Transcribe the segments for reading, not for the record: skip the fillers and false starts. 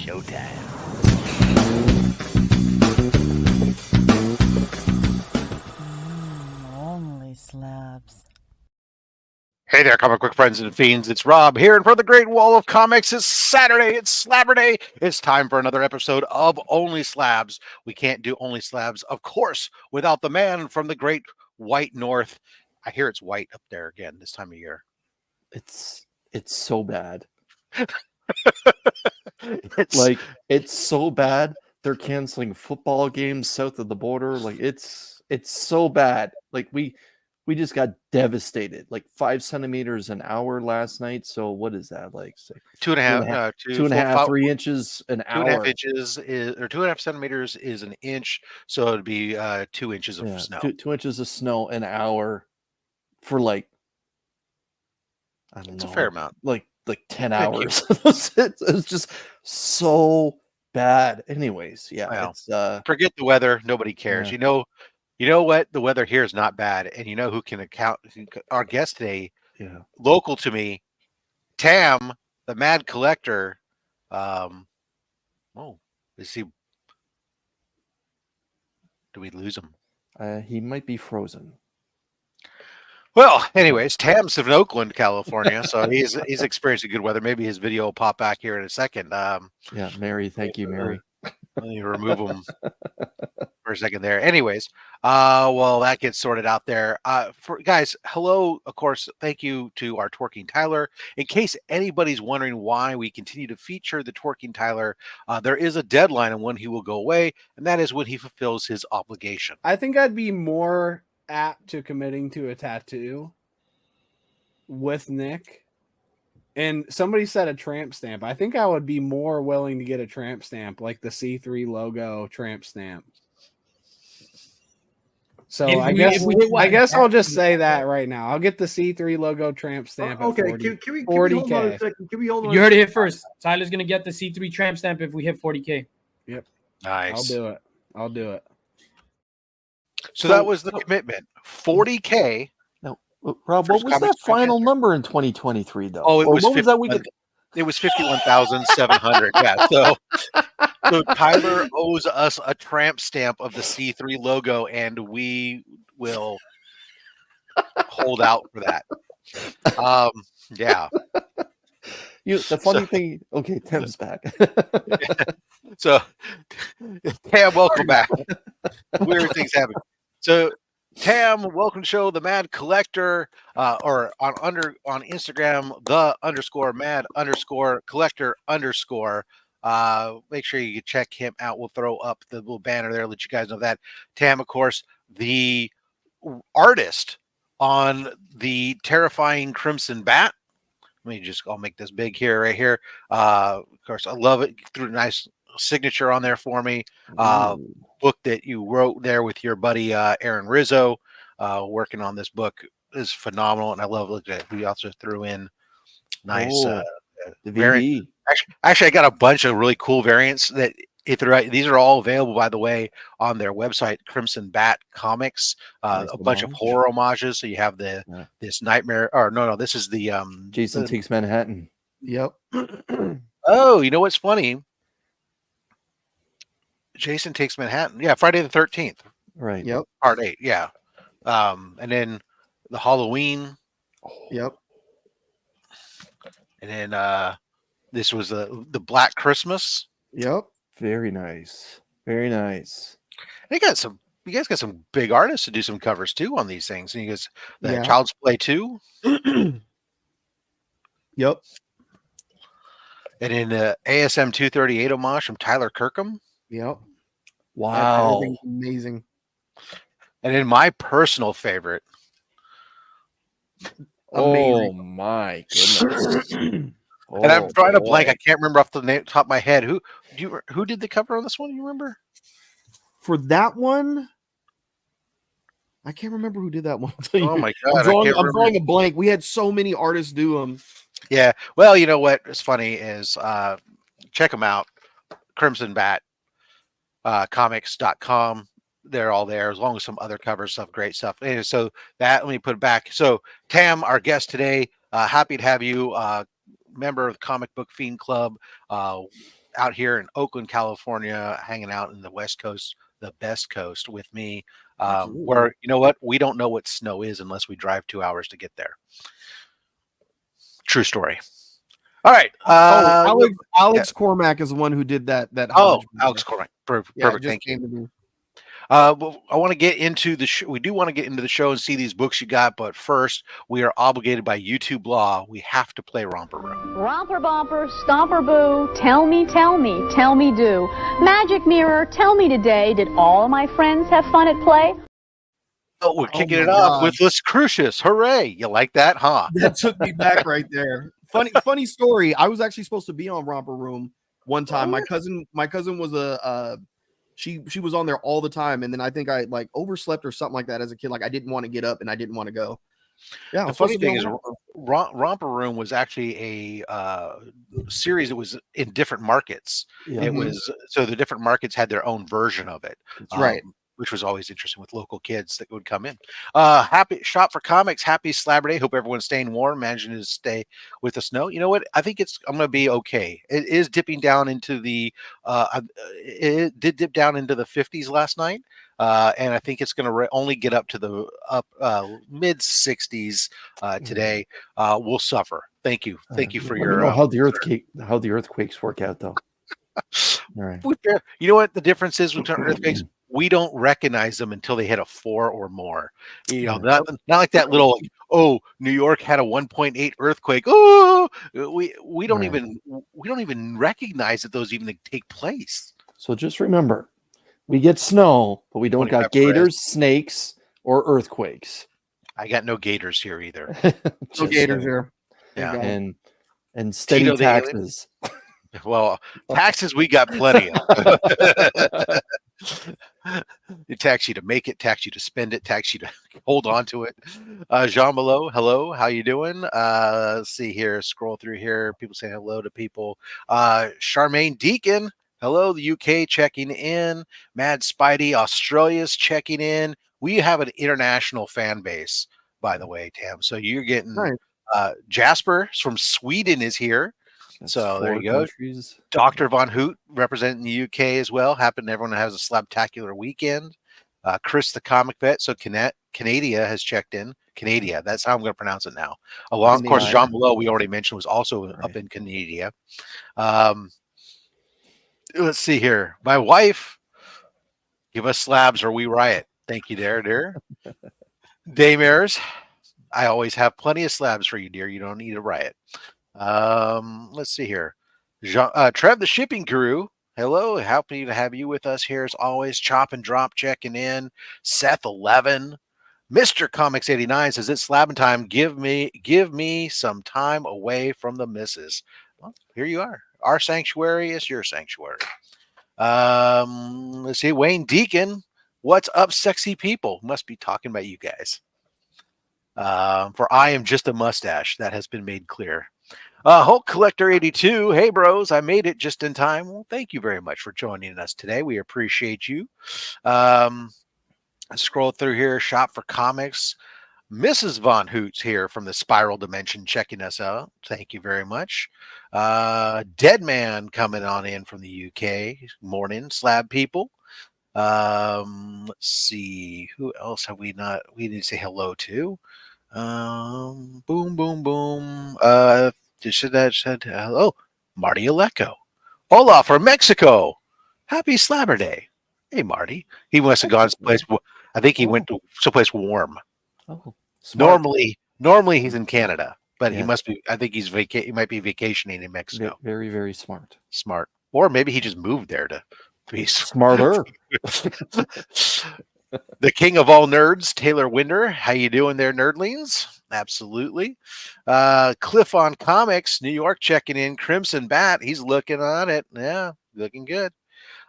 showtime. OnlySlabs. Hey there, comic book friends and fiends. It's Rob here, and for the Great Wall of Comics, it's Saturday. It's Slabber Day. It's time for another episode of Only Slabs. We can't do Only Slabs, of course, without the man from the Great White North. I hear it's white up there again this time of year. It's so bad. It's it's so bad. They're canceling football games south of the border. Like it's so bad. Like we just got devastated. Like 5 centimeters an hour last night. So what is that? Like say, 2.5, 3 inches an hour. 2.5 inches is, or 2.5 centimeters is an inch, so it'd be 2 inches of snow. 2 inches of snow an hour for like I don't know. It's a fair amount. Like 10 hours. It's just so bad. Anyways, yeah. Well, it's forget the weather. Nobody cares. Yeah. You know what? The weather here is not bad, and you know who can account? Our guest today, yeah. local to me, Tam, the Mad Collector. Is he? Do we lose him? He might be frozen. Well, anyways, Tam's from Oakland, California, so he's experiencing good weather. Maybe his video will pop back here in a second. Yeah, Mary. Thank you, Mary. Let me remove him for a second there. Anyways, well, that gets sorted out there. For guys, hello, of course, thank you to our Twerking Tyler. In case anybody's wondering why we continue to feature the Twerking Tyler, there is a deadline on when he will go away, and that is when he fulfills his obligation. I think I'd be more apt to committing to a tattoo with Nick. And somebody said a tramp stamp. I think I would be more willing to get a tramp stamp, like the C3 logo tramp stamp. So I guess I'll just say that right now. I'll get the C3 logo tramp stamp. Okay, at 40, can we 40K. hold on a second? Can we hold on? You heard it here first. Tyler's gonna get the C3 tramp stamp if we hit 40K. Yep. Nice. I'll do it. So that was the commitment. 40K. No, Rob, what was that final number in 2023 though? Oh, it was what was that we get? It was 51,700. Yeah. So Tyler owes us a tramp stamp of the C3 logo, and we will hold out for that. Yeah. The funny thing. Okay, Tim's back. So, Tam, welcome back. Weird things happen. So, Tam, welcome to the show, the Mad Collector, or on Instagram, the_mad_collector_. Make sure you check him out. We'll throw up the little banner there, let you guys know that. Tam, of course, the artist on the terrifying Crimson Bat. I'll make this big here, right here. Of course, I love it. Threw a nice signature on there for me. Book that you wrote there with your buddy Aaron Rizzo, working on this book is phenomenal, and I love looking at it. We also threw in nice the variant. Actually, I got a bunch of really cool variants that these are all available, by the way, on their website, Crimson Bat Comics. Nice a bunch of horror homages. So you have this nightmare, or no, this is the Jason Takes Manhattan. Yep. Oh, you know what's funny? Jason Takes Manhattan. Yeah, Friday the 13th. Right. Yep. Part 8. Yeah. And then the Halloween. Yep. And then this was the Black Christmas. Yep. Very nice. Very nice. You guys got some big artists to do some covers too on these things. And you guys, Child's Play 2. Yep. And then ASM 238 homage from Tyler Kirkham. Yep. Wow. Everything's amazing. And then my personal favorite. Oh my goodness. And I'm trying to blank. I can't remember off the top of my head. Who did the cover on this one? You remember? For that one, I can't remember who did that one. Oh my god! I'm drawing a blank. We had so many artists do them. Yeah. Well, you know what is funny is check them out. Crimson Bat comics.com. They're all there, as long as some other cover stuff, great stuff. Anyway, so that, let me put it back. So Tam, our guest today, happy to have you, member of the Comic Book Fiend Club, out here in Oakland, California, hanging out in the West Coast, the best coast with me. Where you know what? We don't know what snow is unless we drive 2 hours to get there. True story. All right. Alex Cormack is the one who did that. Oh, homage video. Alex Cormack. Perfect. Yeah, it Perfect. just Thank you. came to me. Well, I want to get into the we do want to get into the show and see these books you got, but first we are obligated by YouTube law. We have to play Romper Room. Romper bumper, stomper boo, tell me do. Magic mirror, tell me today, did all my friends have fun at play? Oh, we're kicking my it off God. with Las Crucius. Hooray. You like that, huh? That took me back right there. Funny story. I was actually supposed to be on Romper Room one time. My cousin was she was on there all the time, and then I think I like overslept or something like that as a kid. Like I didn't want to get up and I didn't want to go. Yeah, The funny thing is, Romper Room was actually a series that was in different markets. Yeah. It was so the different markets had their own version of it. That's right. Which was always interesting with local kids that would come in. Happy shop for comics. Happy Slabber Day. Hope everyone's staying warm. Managing to stay with the snow. You know what? I think I'm going to be okay. It is dipping down into the. It did dip down into the 50s last night, and I think it's going to only get up to the mid 60s today. We'll suffer. Thank you for Let your. me know how the earthquakes work out, though. All right. You know what the difference is with earthquakes? We don't recognize them until they hit a 4 or more. You know, not like that little like, oh, New York had a 1.8 earthquake. Oh, we don't even recognize that those even take place. So just remember, we get snow, but we don't got gators, snakes, or earthquakes. I got no gators here either. No gators here. Yeah, and steady Tito the taxes. Well, taxes we got plenty of. It tax you to make it, tax you to spend it, tax you to hold on to it. Jean Malo, hello, how you doing? Let's see here, scroll through here. People saying hello to people. Charmaine Deacon, hello, the UK checking in. Mad Spidey, Australia's checking in. We have an international fan base, by the way, Tam. So you're getting Jasper from Sweden is here. That's so there 4 you go. countries. Dr. Von Hoot representing the UK as well. Happen everyone has a slabtacular weekend. Chris the comic vet. So Canadia has checked in. Canadia, that's how I'm going to pronounce it now. Along, of course, Jean Below, we already mentioned, was also up in Canadia. Let's see here. My wife, give us slabs or we riot. Thank you, dear. Daymares, I always have plenty of slabs for you, dear. You don't need a riot. Let's see here. Trev the shipping guru, hello, happy to have you with us here as always. Chop and Drop checking in. Seth 11, Mr. Comics 89 says it's slabbing time. Give me some time away from the missus. Well, here you are. Our sanctuary is your sanctuary. Let's see. Wayne Deacon, what's up, sexy people? Must be talking about you guys. For I am just a mustache. That has been made clear. Hulk Collector 82. Hey, bros, I made it just in time. Well, thank you very much for joining us today. We appreciate you. Scroll through here. Shop for comics. Mrs. Von Hoots here from the Spiral Dimension checking us out. Thank you very much. Dead Man coming on in from the UK. Morning, slab people. Let's see. Who else have we need to say hello to? Boom. Said hello, Marty Aleco. Hola from Mexico. Happy Slabber Day. Hey, Marty. He must have gone someplace. I think he went to someplace warm. Oh, smart. Normally he's in Canada, but Yeah. he must be. I think he might be vacationing in Mexico. Very, very smart. Smart, or maybe he just moved there to be Smarter. The king of all nerds, Taylor Winder. How you doing there, nerdlings? Absolutely. Cliff on Comics, New York checking in. Crimson Bat, he's looking on it. Yeah, looking good.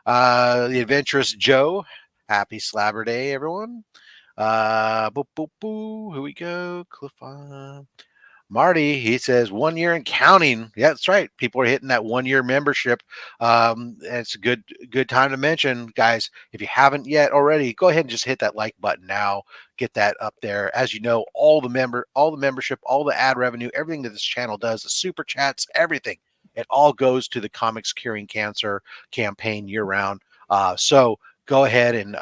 The Adventurous Joe, happy Slabber Day, everyone. Here we go. Cliff on. Marty, he says 1 year and counting. Yeah, that's right. People are hitting that 1 year membership. It's a good time to mention, guys. If you haven't yet already, go ahead and just hit that like button now. Get that up there. As you know, all the membership, all the ad revenue, everything that this channel does, the super chats, everything It all goes to the Comics Curing Cancer campaign year round. So go ahead and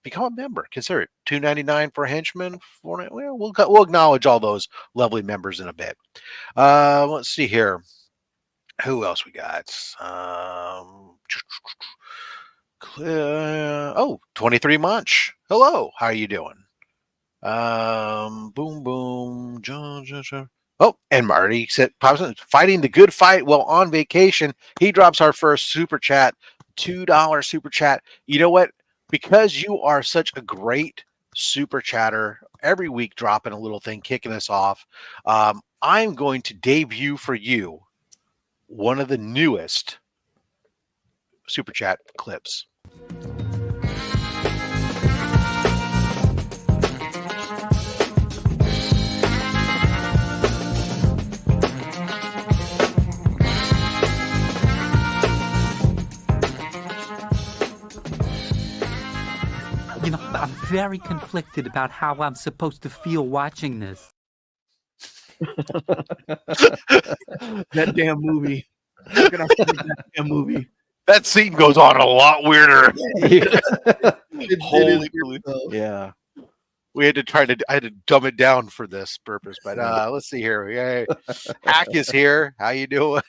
become a member. Consider it $2.99 for a henchman. We'll acknowledge all those lovely members in a bit. Let's see here. Who else we got? 23 Munch. Hello, how are you doing? Boom, boom. Oh, and Marty said, fighting the good fight while on vacation. He drops our first super chat, $2 super chat. You know what? Because you are such a great super chatter, every week dropping a little thing, kicking us off, I'm going to debut for you one of the newest super chat clips. You know, I'm very conflicted about how I'm supposed to feel watching this. That damn movie. That damn movie. That scene goes on a lot weirder. Holy Yeah. We had to I had to dumb it down for this purpose, but let's see here. Yay. Hack is here. How you doing?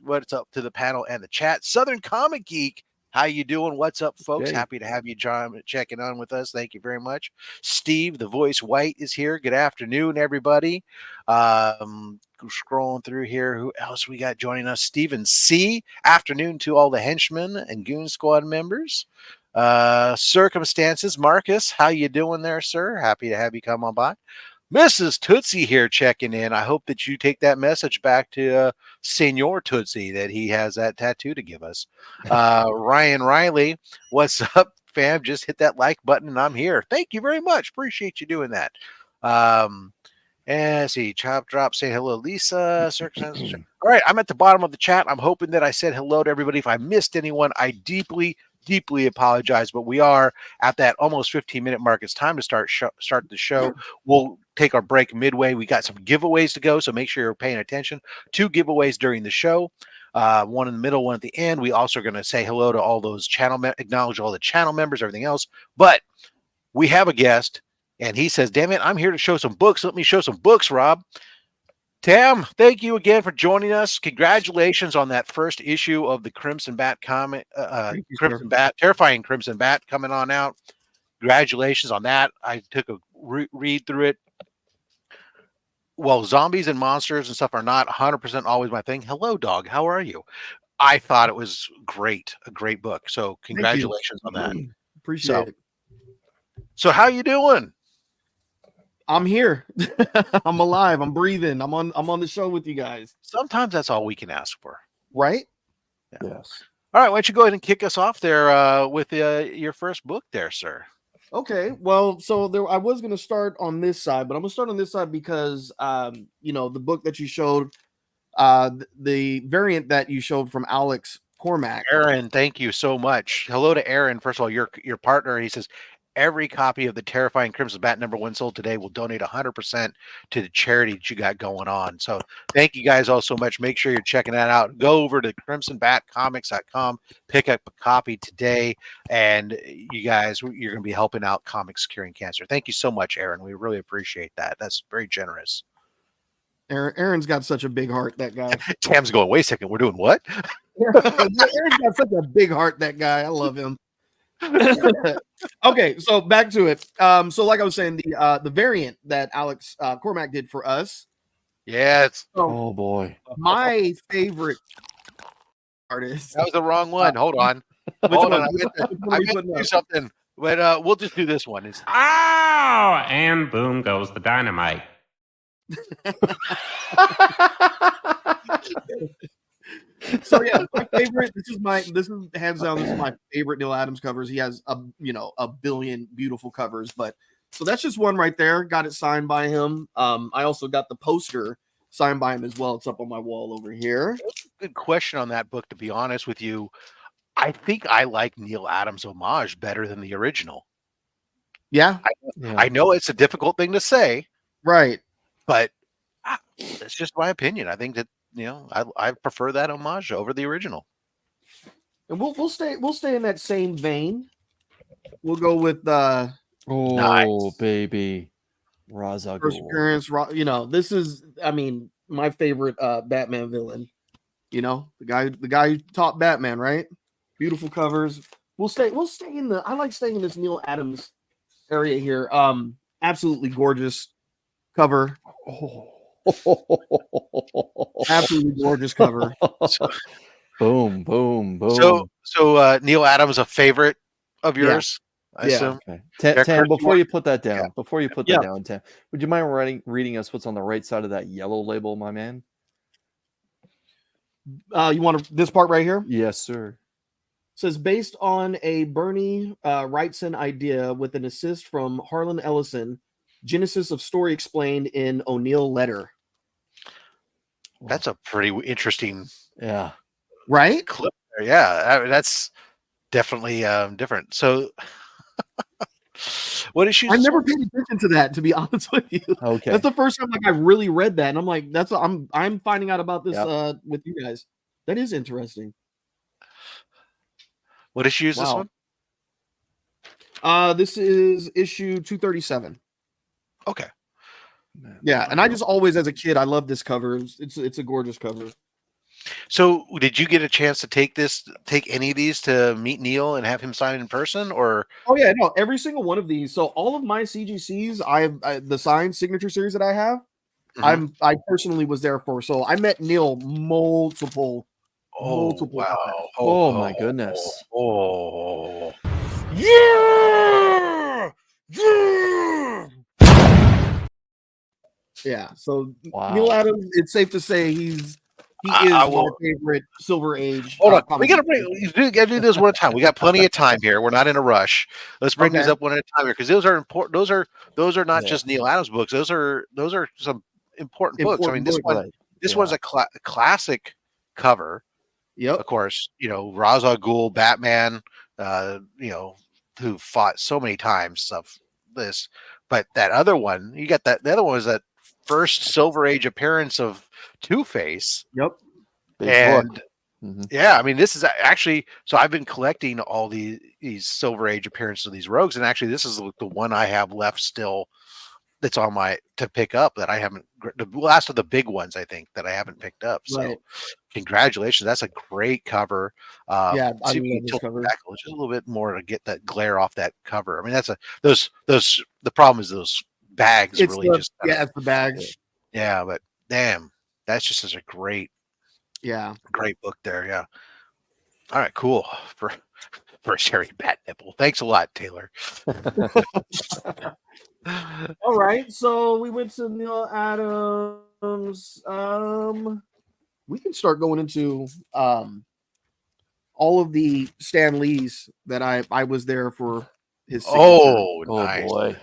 What's up to the panel and the chat? Southern Comic Geek. How you doing? What's up, folks? Hey. Happy to have you checking on with us. Thank you very much. Steve, the voice white, is here. Good afternoon, everybody. Scrolling through here. Who else we got joining us? Stephen C. Afternoon to all the henchmen and Goon Squad members. Circumstances. Marcus, how you doing there, sir? Happy to have you come on by. Mrs. Tootsie here checking in. I hope that you take that message back to Senor Tootsie that he has that tattoo to give us. Ryan Riley, what's up, fam? Just hit that like button and I'm here. Thank you very much. Appreciate you doing that. And see, Chop Drop saying hello, Lisa. All right, I'm at the bottom of the chat. I'm hoping that I said hello to everybody. If I missed anyone, I deeply apologize, but we are at that almost 15-minute mark. It's time to start the show. We'll take our break midway. We got some giveaways to go, so make sure you're paying attention. 2 giveaways during the show, one in the middle, one at the end. We also are going to say hello to all those acknowledge all the channel members, everything else. But we have a guest, and he says, damn it, I'm here to show some books. Let me show some books, Rob. Tam, thank you again for joining us. Congratulations on that first issue of the Crimson Bat comic, Terrifying Crimson Bat coming on out. Congratulations on that. I took a read through it. Well, zombies and monsters and stuff are not 100% always my thing. Hello, dog. How are you? I thought it was great, a great book. So congratulations on that. Appreciate it. So how you doing? I'm here. I'm alive. I'm breathing. I'm on the show with you guys. Sometimes that's all we can ask for. Right? Yeah. Yes. All right, why don't you go ahead and kick us off there with your first book there, sir. Okay. Well, so I was going to start on this side, but I'm going to start on this side because, the book that you showed, the variant that you showed from Alex Cormack. Aaron, thank you so much. Hello to Aaron. First of all, your partner. He says, every copy of the Terrifying Crimson Bat #1 sold today will donate 100% to the charity that you got going on. So thank you guys all so much. Make sure you're checking that out. Go over to crimsonbatcomics.com, pick up a copy today, and you guys, you're going to be helping out Comics Curing Cancer. Thank you so much, Aaron. We really appreciate that. That's very generous. Aaron's got such a big heart, that guy. Tam's going, wait a second, we're doing what? Aaron's got such a big heart, that guy. I love him. Okay, so back to it. So like I was saying, the variant that Alex Cormack did for us. Yes. Oh boy. My favorite artist. That was the wrong one. Hold on. Hold on. I meant to do something. But we'll just do this one. Ow! And boom goes the dynamite. So yeah, my favorite. This is hands down. This is my favorite Neil Adams covers. He has a billion beautiful covers, but so that's just one right there. Got it signed by him. I also got the poster signed by him as well. It's up on my wall over here. Good question on that book. To be honest with you, I think I like Neil Adams' homage better than the original. Yeah, I know it's a difficult thing to say, right? But that's just my opinion. I think that I prefer that homage over the original. And we'll stay in that same vein. We'll go with Oh, Nice. baby. Raza first Ghul. appearance. This is, I mean, my favorite Batman villain. The guy who taught Batman, right? Beautiful covers. We'll stay in I like staying in this Neil Adams area here. Absolutely gorgeous cover. Oh. Absolutely gorgeous cover. Boom, boom, boom. So Neil Adams, a favorite of yours, I assume. Okay. Yeah, Tam, Chris, before you you put that down, Yeah. before you put that down, Tam, would you mind reading us what's on the right side of that yellow label, my man? You want this part right here? Yes, sir. Says based on a Bernie Wrightson idea with an assist from Harlan Ellison, genesis of story explained in O'Neill letter. That's a pretty interesting right clip there. Yeah, that's definitely different. So what issues? I never paid attention to that, to be honest with you. Okay, that's the first time I really read that, and I'm like, I'm finding out about this with you guys. That is interesting. What issue is this one? This is issue 237. Okay. Yeah, and I just always, as a kid, I love this cover. It's a gorgeous cover. So, did you get a chance to take any of these to meet Neil and have him sign in person, or? Oh yeah, no, every single one of these. So all of my CGCs, the signed signature series that I have, I personally was there for. So I met Neil multiple wow. times. Oh my goodness. Oh. Yeah. So wow. Neil Adams, it's safe to say he is my favorite Silver Age. Hold on, we gotta do this one at a time. We got plenty of time here. We're not in a rush. Let's bring these up one at a time here, because those are important. Those are not just Neil Adams books. Those are some important books. I mean, this one's a classic cover. Yep. Of course, Ra's al Ghul, Batman, who fought so many times of this. But that other one, you got that. The other one was that first Silver Age appearance of Two-Face. Yep. And yeah, I mean, this is actually, so I've been collecting all these Silver Age appearances of these rogues, and actually this is the one I have left still that's on to pick up, that I haven't, the last of the big ones, I think, that I haven't picked up. So congratulations. That's a great cover. Yeah, I see if you can tilt back just a little bit more to get that glare off that cover. I mean, that's the problem is those bags it's really it's the bags. Yeah, but damn, that's just such a great book there. Yeah. All right, cool. For Sherry Bat Nipple. Thanks a lot, Taylor. All right, so we went to Neil Adams. We can start going into all of the Stan Lees that I was there for his signature. Oh, nice. Boy.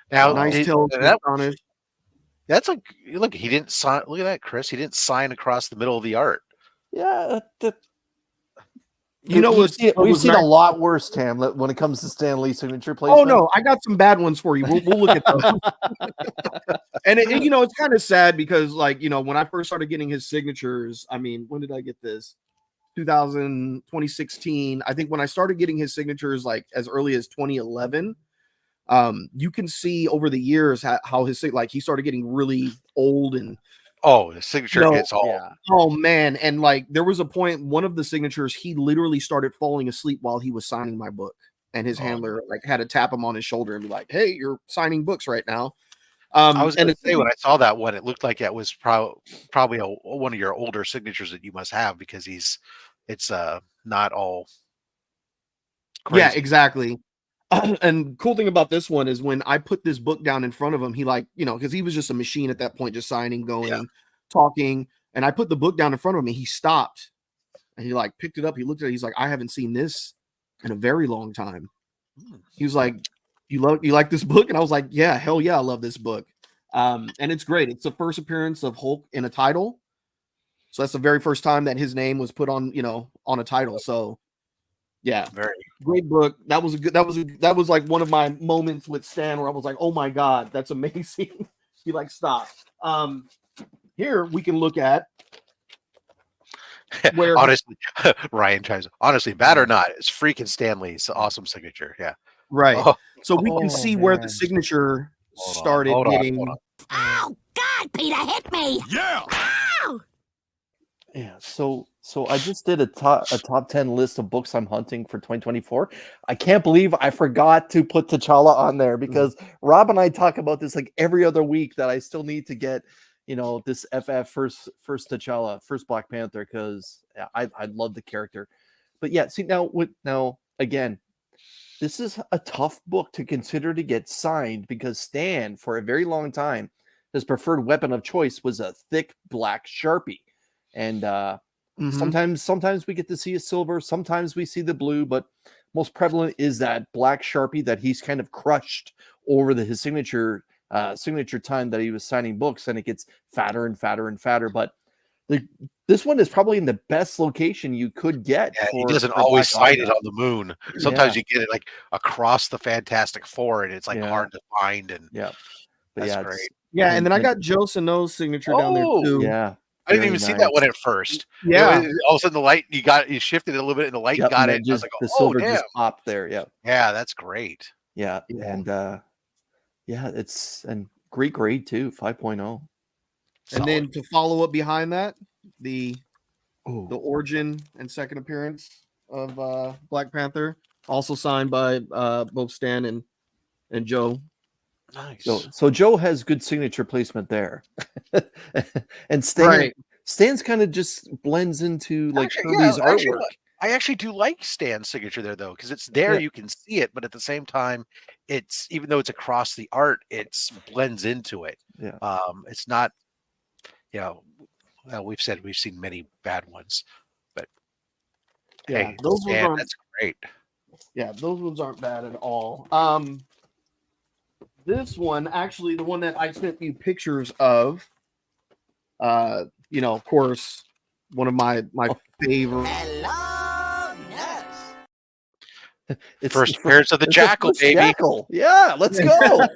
Now, nice that's look. He didn't sign. Look at that, Chris. He didn't sign across the middle of the art. Yeah, we've seen a lot worse, Tam, when it comes to Stan Lee signature placement. Oh no, I got some bad ones for you. We'll look at those. And it's kind of sad because, when I first started getting his signatures, I mean, when did I get this? 2016. I think when I started getting his signatures, as early as 2011. You can see over the years how his he started getting really old, and the signature gets all. Yeah. Oh man, and there was a point, one of the signatures, he literally started falling asleep while he was signing my book, and his handler had to tap him on his shoulder and be like, "Hey, you're signing books right now." I was going to say, when I saw that one, it looked like it was probably one of your older signatures that you must have, because it's not all crazy. Yeah, exactly. And cool thing about this one is when I put this book down in front of him, he because he was just a machine at that point, just signing, going, talking, and I put the book down in front of him and he stopped and he picked it up. He looked at it. He's like, I haven't seen this in a very long time. He was like, you like this book? And I was like, yeah, hell yeah, I love this book. And it's great. It's the first appearance of Hulk in a title. So that's the very first time that his name was put on, on a title. So yeah, very great book. That was like one of my moments with Stan where I was like, oh my God, that's amazing. He stopped. here we can look at where honestly, Ryan tries. Honestly, bad or not, it's freaking Stanley's awesome signature. Yeah. right. Oh, So we can Oh, see where the man. signature Hold on, started hold on, getting. hold on. Oh, God, Peter hit me. Yeah. Ow! Yeah, so I just did a top 10 list of books I'm hunting for 2024. I can't believe I forgot to put T'Challa on there because Rob and I talk about this like every other week that I still need to get, this FF first T'Challa, first Black Panther, because I love the character. But yeah, see now again, this is a tough book to consider to get signed because Stan, for a very long time, his preferred weapon of choice was a thick black Sharpie. And sometimes we get to see a silver, sometimes we see the blue, but most prevalent is that black Sharpie that he's kind of crushed over his signature time that he was signing books, and it gets fatter and fatter and fatter. But this one is probably in the best location you could get. Yeah, he for doesn't Black always fight it Hawk. on the moon. Sometimes you get it like across the Fantastic Four, and it's like hard to find. And yeah, but that's yeah, great. Yeah, and then I got Joe Sano's signature down there too. Yeah, I didn't even see that one at first. Yeah. All of a sudden the light you shifted it a little bit, and the light Yep, got and it. then I was like, the oh silver damn, just popped there. Yeah, yeah, that's great. yeah, and it's great grade too, 5.0. And then to follow up behind that, the Oh, origin and second appearance of Black Panther, also signed by both Stan and Joe. Nice. So Joe has good signature placement there, and Stan's kind of just blends into like Kirby's artwork. I actually do like Stan's signature there though, because it's there, you can see it, but at the same time, it's even though it's across the art, it's blends into it. Yeah. It's not, well, we've seen many bad ones, but Yeah, hey, those ones aren't. that's great. Yeah, those ones aren't bad at all. This one, actually, the one that I sent you pictures of, of course, one of my favorite. It's First appearance of the Jackal, baby. Jackal. Yeah, let's go.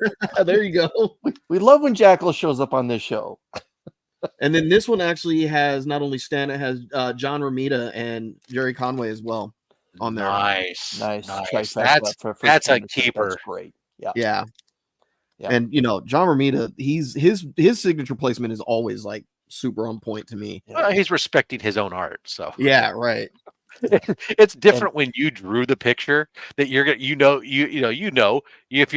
There you go. We love when Jackal shows up on this show. And then this one actually has not only Stan, it has John Romita and Jerry Conway as well on there. Nice. Trifecta That's a Panther. keeper. That's great. Yeah. Yeah. Yeah. And John Romita, his signature placement is always like super on point to me. Well, he's respecting his own art, so Yeah, right. it's different when you drew the picture that you're gonna, if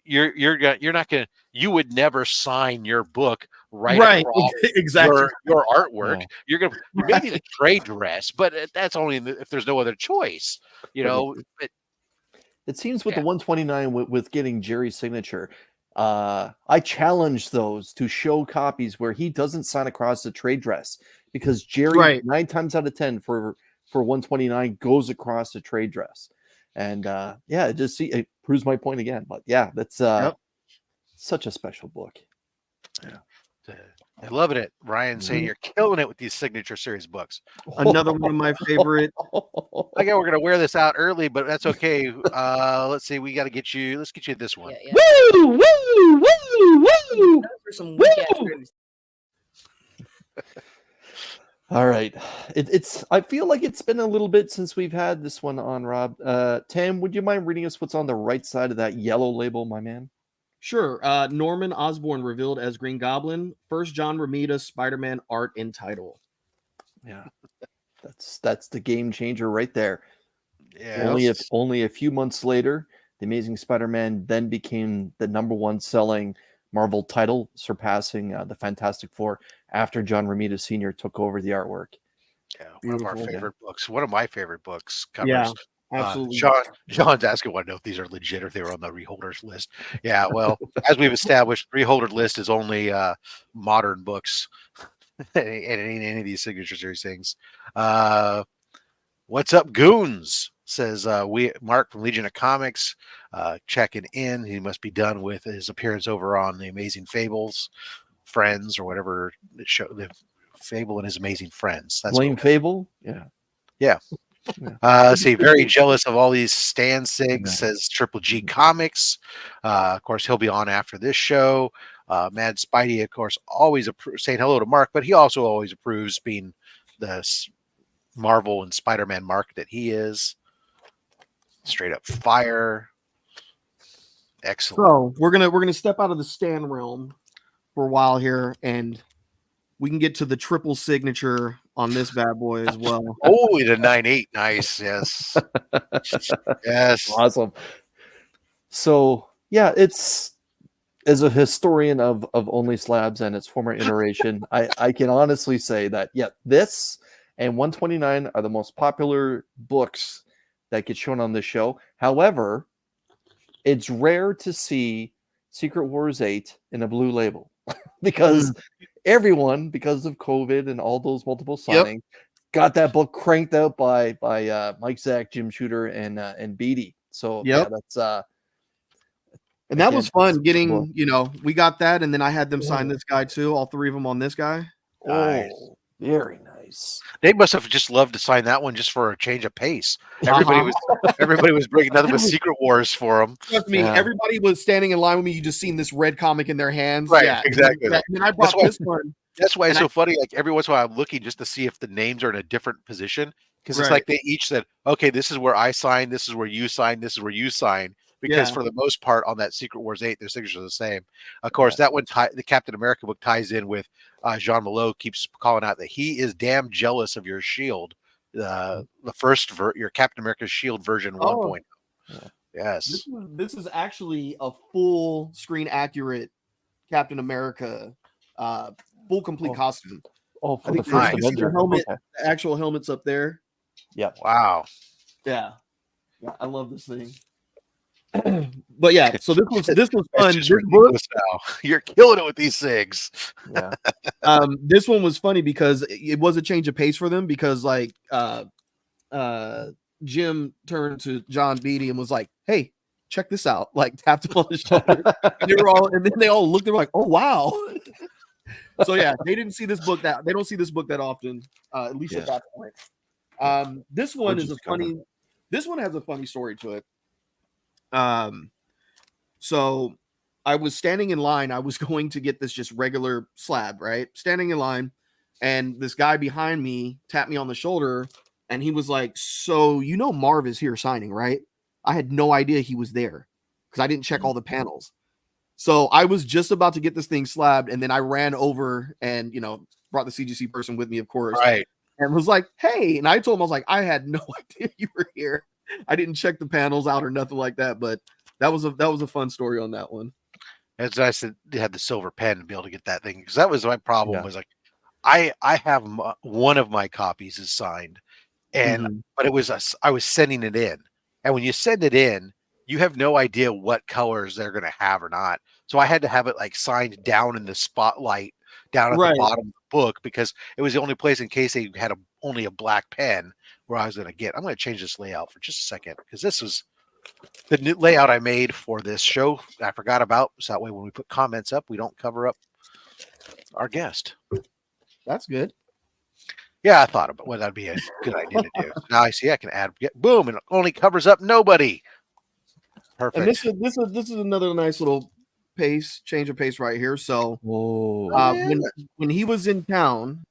you're not gonna, you would never sign your book right across exactly your artwork. Yeah. You're gonna maybe the trade dress, but that's only if there's no other choice. But It seems with the 129 with getting Jerry's signature, I challenge those to show copies where he doesn't sign across the trade dress, because Jerry 9 times out of 10 for 129 goes across the trade dress. And it proves my point again. But yeah, that's such a special book. Yeah. I love it. Ryan saying you're killing it with these signature series books. Another one of my favorite. I guess we're gonna wear this out early, but that's okay. Let's see. Let's get you this one. Woo! Woo! Woo! Woo! For some All right. I feel like it's been a little bit since we've had this one on, Rob. Tam, would you mind reading us what's on the right side of that yellow label, my man? Sure. Norman Osborn revealed as Green Goblin. First John Romita Spider-Man art and title. Yeah. That's the game changer right there. Yeah. Only a few months later, The Amazing Spider-Man then became the #1 selling Marvel title, surpassing the Fantastic Four after John Romita Sr. took over the artwork. Yeah, one of our favorite books. One of my favorite books covers. Yeah, absolutely. John's asking, want to know if these are legit or if they were on the reholders list. Yeah, well, as we've established, reholder list is only modern books. It ain't any of these signature series things. What's up, goons? Says Mark from Legion of Comics, checking in. He must be done with his appearance over on The Amazing Fables, Friends, or whatever show. The Fable and His Amazing Friends. That's Blame Fable? Yeah. See, very jealous of all these Stan Sigs, says Triple G Comics. Of course, he'll be on after this show. Mad Spidey, of course, always saying hello to Mark, but he also always approves being the Marvel and Spider-Man Mark that he is. Straight up fire. Excellent. So we're gonna step out of the stand realm for a while here, and we can get to the triple signature on this bad boy as well. Oh, the 9.8, nice. Yes, yes. Awesome. So yeah, it's as a historian of OnlySlabs and its former iteration, I can honestly say that this and 129 are the most popular books that get shown on this show. However, it's rare to see Secret Wars 8 in a blue label because everyone, because of COVID and all those multiple signings, got that book cranked out by Mike, Zach, Jim Shooter, and Beatty. So yeah, that's and that was fun getting, we got that, and then I had them sign this guy too, all three of them on this guy. Nice. Very nice. They must have just loved to sign that one just for a change of pace. Everybody was bringing nothing but Secret Wars for them. Trust me, everybody was standing in line with me. You just seen this red comic in their hands, right? Yeah, Exactly. And then I brought this one. That's why it's so funny. Like every once in a while, I'm looking just to see if the names are in a different position because it's like they each said, "Okay, this is where I sign. This is where you sign. This is where you sign." Because for the most part, on that Secret Wars 8, their signatures are the same. Of course, that one, the Captain America book ties in with Jean Malot keeps calling out that he is damn jealous of your shield, the first your Captain America's shield version 1.0. Yes, this is actually a full screen accurate Captain America, full complete costume. Oh, for I think the first Avenger helmet, the actual helmet's up there. Yeah. Wow. Yeah, I love this thing. But yeah, so this was fun. This book, you're killing it with these things. Yeah. This one was funny because it was a change of pace for them because like Jim turned to John Beatty and was like, "Hey, check this out!" Like tapped him on the shoulder. And then they all looked. They're like, "Oh wow!" So yeah, they don't see this book that often, at least at that point. This one is a funny. This one has a funny story to it. So I was standing in line. I was going to get this just regular slab, right? Standing in line, and this guy behind me tapped me on the shoulder, and he was like, "So Marv is here signing, right?" I had no idea he was there because I didn't check all the panels. So I was just about to get this thing slabbed, and then I ran over and brought the CGC person with me, of course, right? And was like, "Hey," and I told him, I was like, "I had no idea you were here. I didn't check the panels out or nothing like that." But that was a fun story on that one. As I said, they had the silver pen to be able to get that thing because that was my problem. Was like, I have one of my copies is signed, and but it was I was sending it in, and when you send it in, you have no idea what colors they're going to have or not. So I had to have it like signed down in the spotlight down at the bottom of the book because it was the only place in case they had only a black pen where I was going to get. I'm going to change this layout for just a second because this was the new layout I made for this show. I forgot about, so that way when we put comments up, we don't cover up our guest. That's good. Yeah, I thought about that'd be a good idea to do. Now I see I can add boom, and it only covers up nobody. Perfect. And this is another nice little change of pace right here. So when he was in town,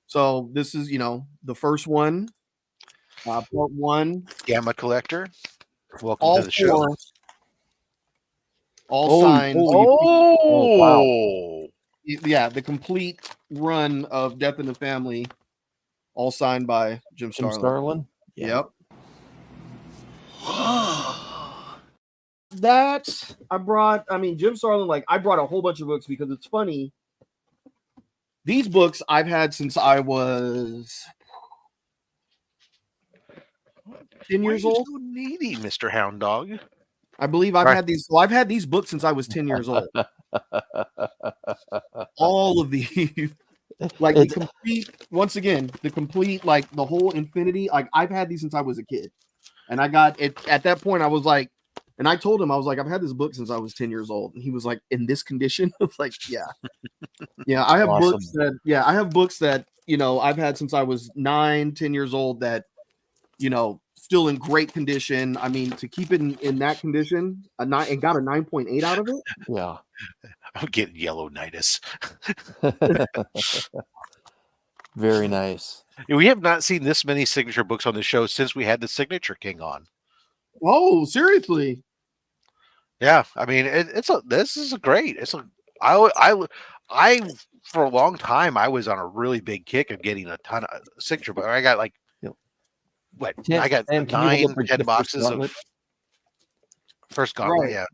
so this is the first one, part one, Gamma Collector. Welcome to the show. All signed. Wow. Yeah, the complete run of Death in the Family, all signed by Jim Starlin. Yeah. Yep. That Jim Starlin, I brought a whole bunch of books because it's funny. These books I've had since I was 10 years old. So needy, Mr. Hound Dog. I believe I've had these. Well, I've had these books since I was 10 years old. All of these, the complete, the whole Infinity. I've had these since I was a kid, and I got it at that point. I was like, and I told him, I was like, I've had this book since I was 10 years old, and he was like, in this condition. I was like, yeah. I have books that I've had since I was 9, 10 years old that still in great condition. I mean, to keep it in that condition, and got a 9.8 out of it. Yeah. I'm getting yellow nitus. Very nice. We have not seen this many signature books on the show since we had the Signature King on. Oh, seriously? Yeah, I mean, this is a great. I for a long time I was on a really big kick of getting a ton of signature books. I got like Yep. what? Can- I got Sam, can you hold 9, up the 10 first boxes gauntlet? of first gauntlet. Right. Yeah,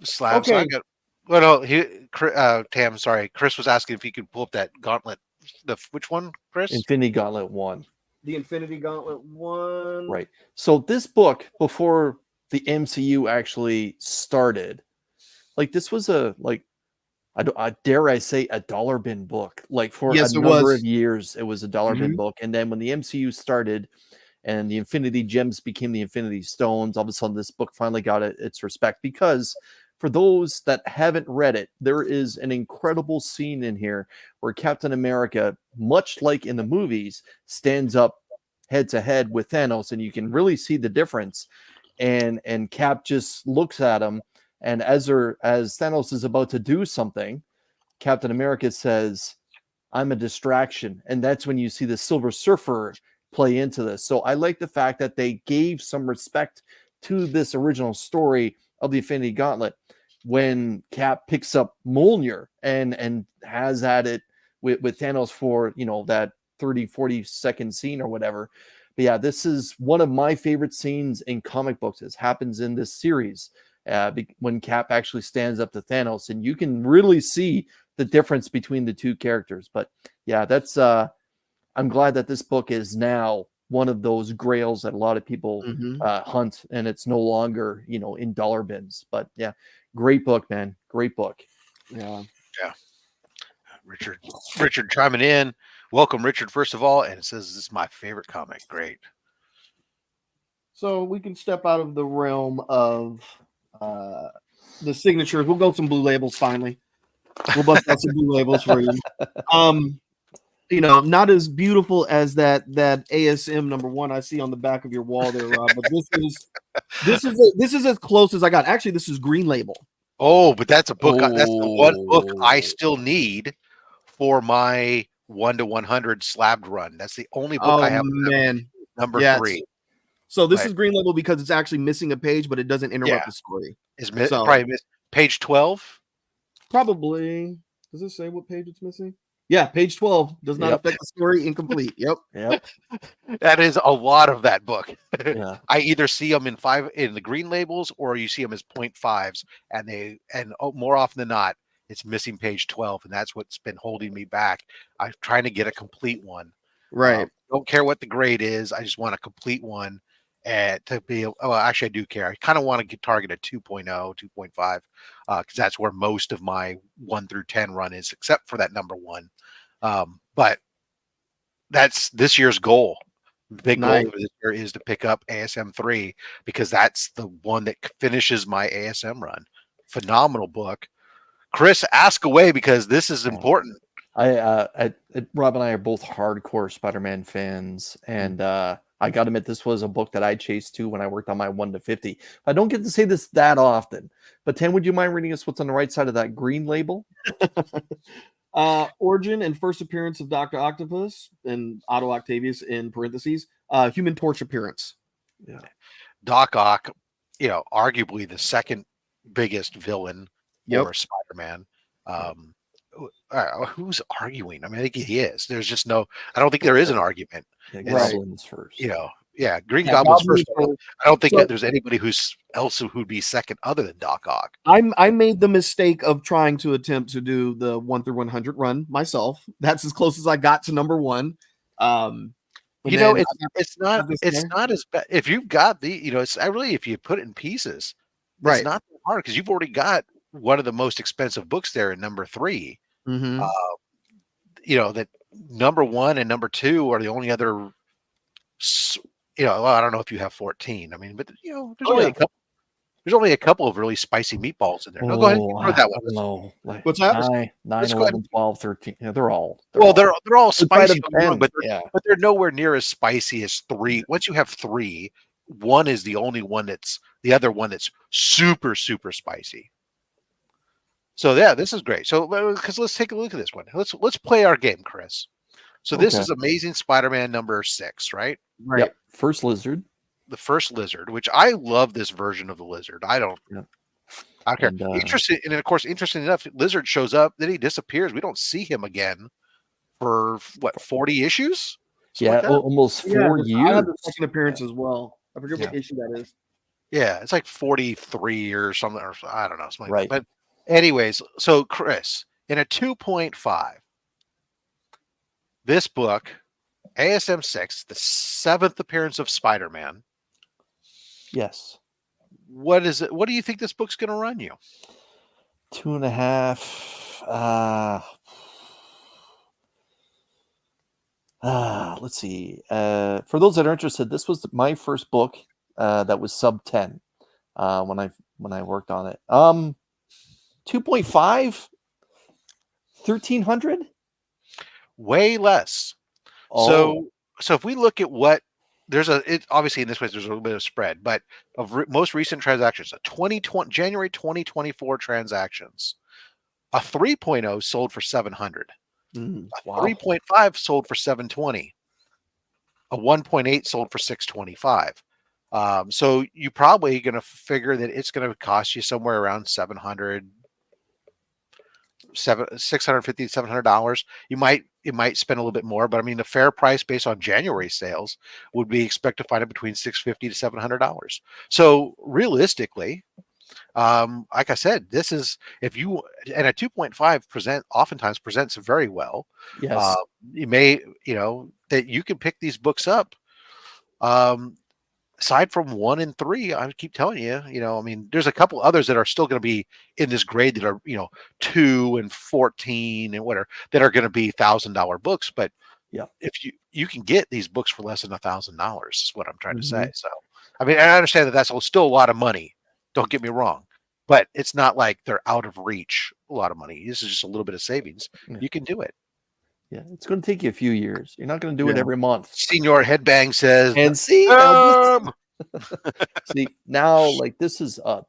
slabs. So I Okay. got. Well, no, Tam. Sorry, Chris was asking if he could pull up that gauntlet. Which one, Chris? Infinity Gauntlet 1. The Infinity Gauntlet 1. Right. So this book, before the MCU actually started, like this was I dare I say a dollar bin book. Like for Yes, a it number was. of years, it was a dollar bin book. And then when the MCU started and the Infinity Gems became the Infinity Stones, all of a sudden this book finally got its respect, because for those that haven't read it, there is an incredible scene in here where Captain America, much like in the movies, stands up head to head with Thanos, and you can really see the difference. And Cap just looks at him, and as Thanos is about to do something, Captain America says, "I'm a distraction," and that's when you see the Silver Surfer play into this. So I like the fact that they gave some respect to this original story of the Infinity Gauntlet when Cap picks up Mjolnir and has at it with Thanos for, that 30-40 second scene or whatever. But yeah, this is one of my favorite scenes in comic books. It happens in this series when Cap actually stands up to Thanos, and you can really see the difference between the two characters. But yeah, that's I'm glad that this book is now one of those grails that a lot of people hunt, and it's no longer, in dollar bins. But yeah, great book, man. Great book. Yeah. Yeah. Richard chiming in. Welcome, Richard, first of all. And it says, this is my favorite comic. Great. So we can step out of the realm of the signatures. We'll go some blue labels finally. We'll bust out some blue labels for you. Not as beautiful as that ASM #1 I see on the back of your wall there, Rob. But this is as close as I got. Actually, this is Green Label. Oh, but that's a book. That's the one book I still need for my 1-100 slabbed run. That's the only book I have. Man, number 3. So this is Green Label because it's actually missing a page, but it doesn't interrupt the story. It's probably page 12. Probably. Does it say what page it's missing? Yeah, page 12 does not affect the story. Incomplete. Yep. That is a lot of that book. Yeah. I either see them in the green labels, or you see them as 0.5s, and more often than not, it's missing page 12, and that's what's been holding me back. I'm trying to get a complete one. Right. Don't care what the grade is. I just want a complete one. To be, actually, I do care. I kind of want to target a 2.0, 2.5, because that's where most of my 1 through 10 run is, except for that #1. But that's this year's goal. The big goal for this year is to pick up ASM 3, because that's the one that finishes my ASM run. Phenomenal book. Chris, ask away, because this is important. Rob and I are both hardcore Spider-Man fans, and I got to admit, this was a book that I chased too when I worked on my 1 to 50. I don't get to say this that often, but Tim, would you mind reading us what's on the right side of that green label? Origin and first appearance of Dr. Octopus and Otto Octavius in parentheses. Human Torch appearance. Yeah. Doc Ock, arguably the second biggest villain for Spider-Man. Who's arguing? I mean, I think he is. There's just I don't think there is an argument. Goblin's first. Green Goblin's first. I don't think that there's anybody else who'd be second other than Doc Ock. I made the mistake of trying to attempt to do the 1 through 100 run myself. That's as close as I got to #1. It's not as bad if you've got it's really, if you put it in pieces, it's not that hard, because you've already got one of the most expensive books there in #3. That #1 and #2 are the only other. I don't know if you have 14. I mean, but there's only a couple of really spicy meatballs in there. No, go ahead. You that one. No. What's that? 9, 11, 12, 13. Yeah, they're all. They're all spicy, but they're nowhere near as spicy as 3. Once you have 3, 1 is the only one the other one that's super, super spicy. So yeah, this is great. So because let's take a look at this one. Let's play our game, Chris. So this Okay. is Amazing Spider-Man number 6, right? Right. Yep. First lizard. The first lizard, which I love this version of the lizard. I don't care. And, Interesting, and of course, interesting enough, lizard shows up, then he disappears. We don't see him again for what 40 issues? Something Yeah, like that? almost 4 I years. have the second appearance as well. I forget what Yeah. issue that is. Yeah, it's like 43 or something, or I don't know, something like Right. that. But anyways, so Chris, in a 2.5, this book, ASM 6, the 7th appearance of Spider-Man. Yes. What is it? What do you think this book's going to run you? 2.5. Let's see. For those that are interested, this was my first book that was sub 10 when I worked on it. 2.5, 1,300. Way less. Oh, So if we look at what obviously in this way there's a little bit of spread, but of most recent transactions, a 2020 January 2024 transactions, a 3.0 sold for 700, a wow. 3.5 sold for 720, a 1.8 sold for 625. So you probably going to figure that it's going to cost you somewhere around $650 to $700. It might spend a little bit more, but I mean the fair price based on January sales would be expect to find it between $650 to $700. So realistically, like I said, this is if you and a 2.5 oftentimes presents very well. Yes. You may that you can pick these books up. Aside from 1 and 3, I keep telling you, I mean, there's a couple others that are still going to be in this grade that are, 2 and 14 and whatever that are going to be $1,000 books. But yeah, if you can get these books for less than $1,000, is what I'm trying to say. So, I mean, I understand that that's still a lot of money. Don't get me wrong, but it's not like they're out of reach. A lot of money. This is just a little bit of savings. Yeah. You can do it. Yeah, it's going to take you a few years. You're not going to do it every month. Senior Headbang says, and see, see now, like this is a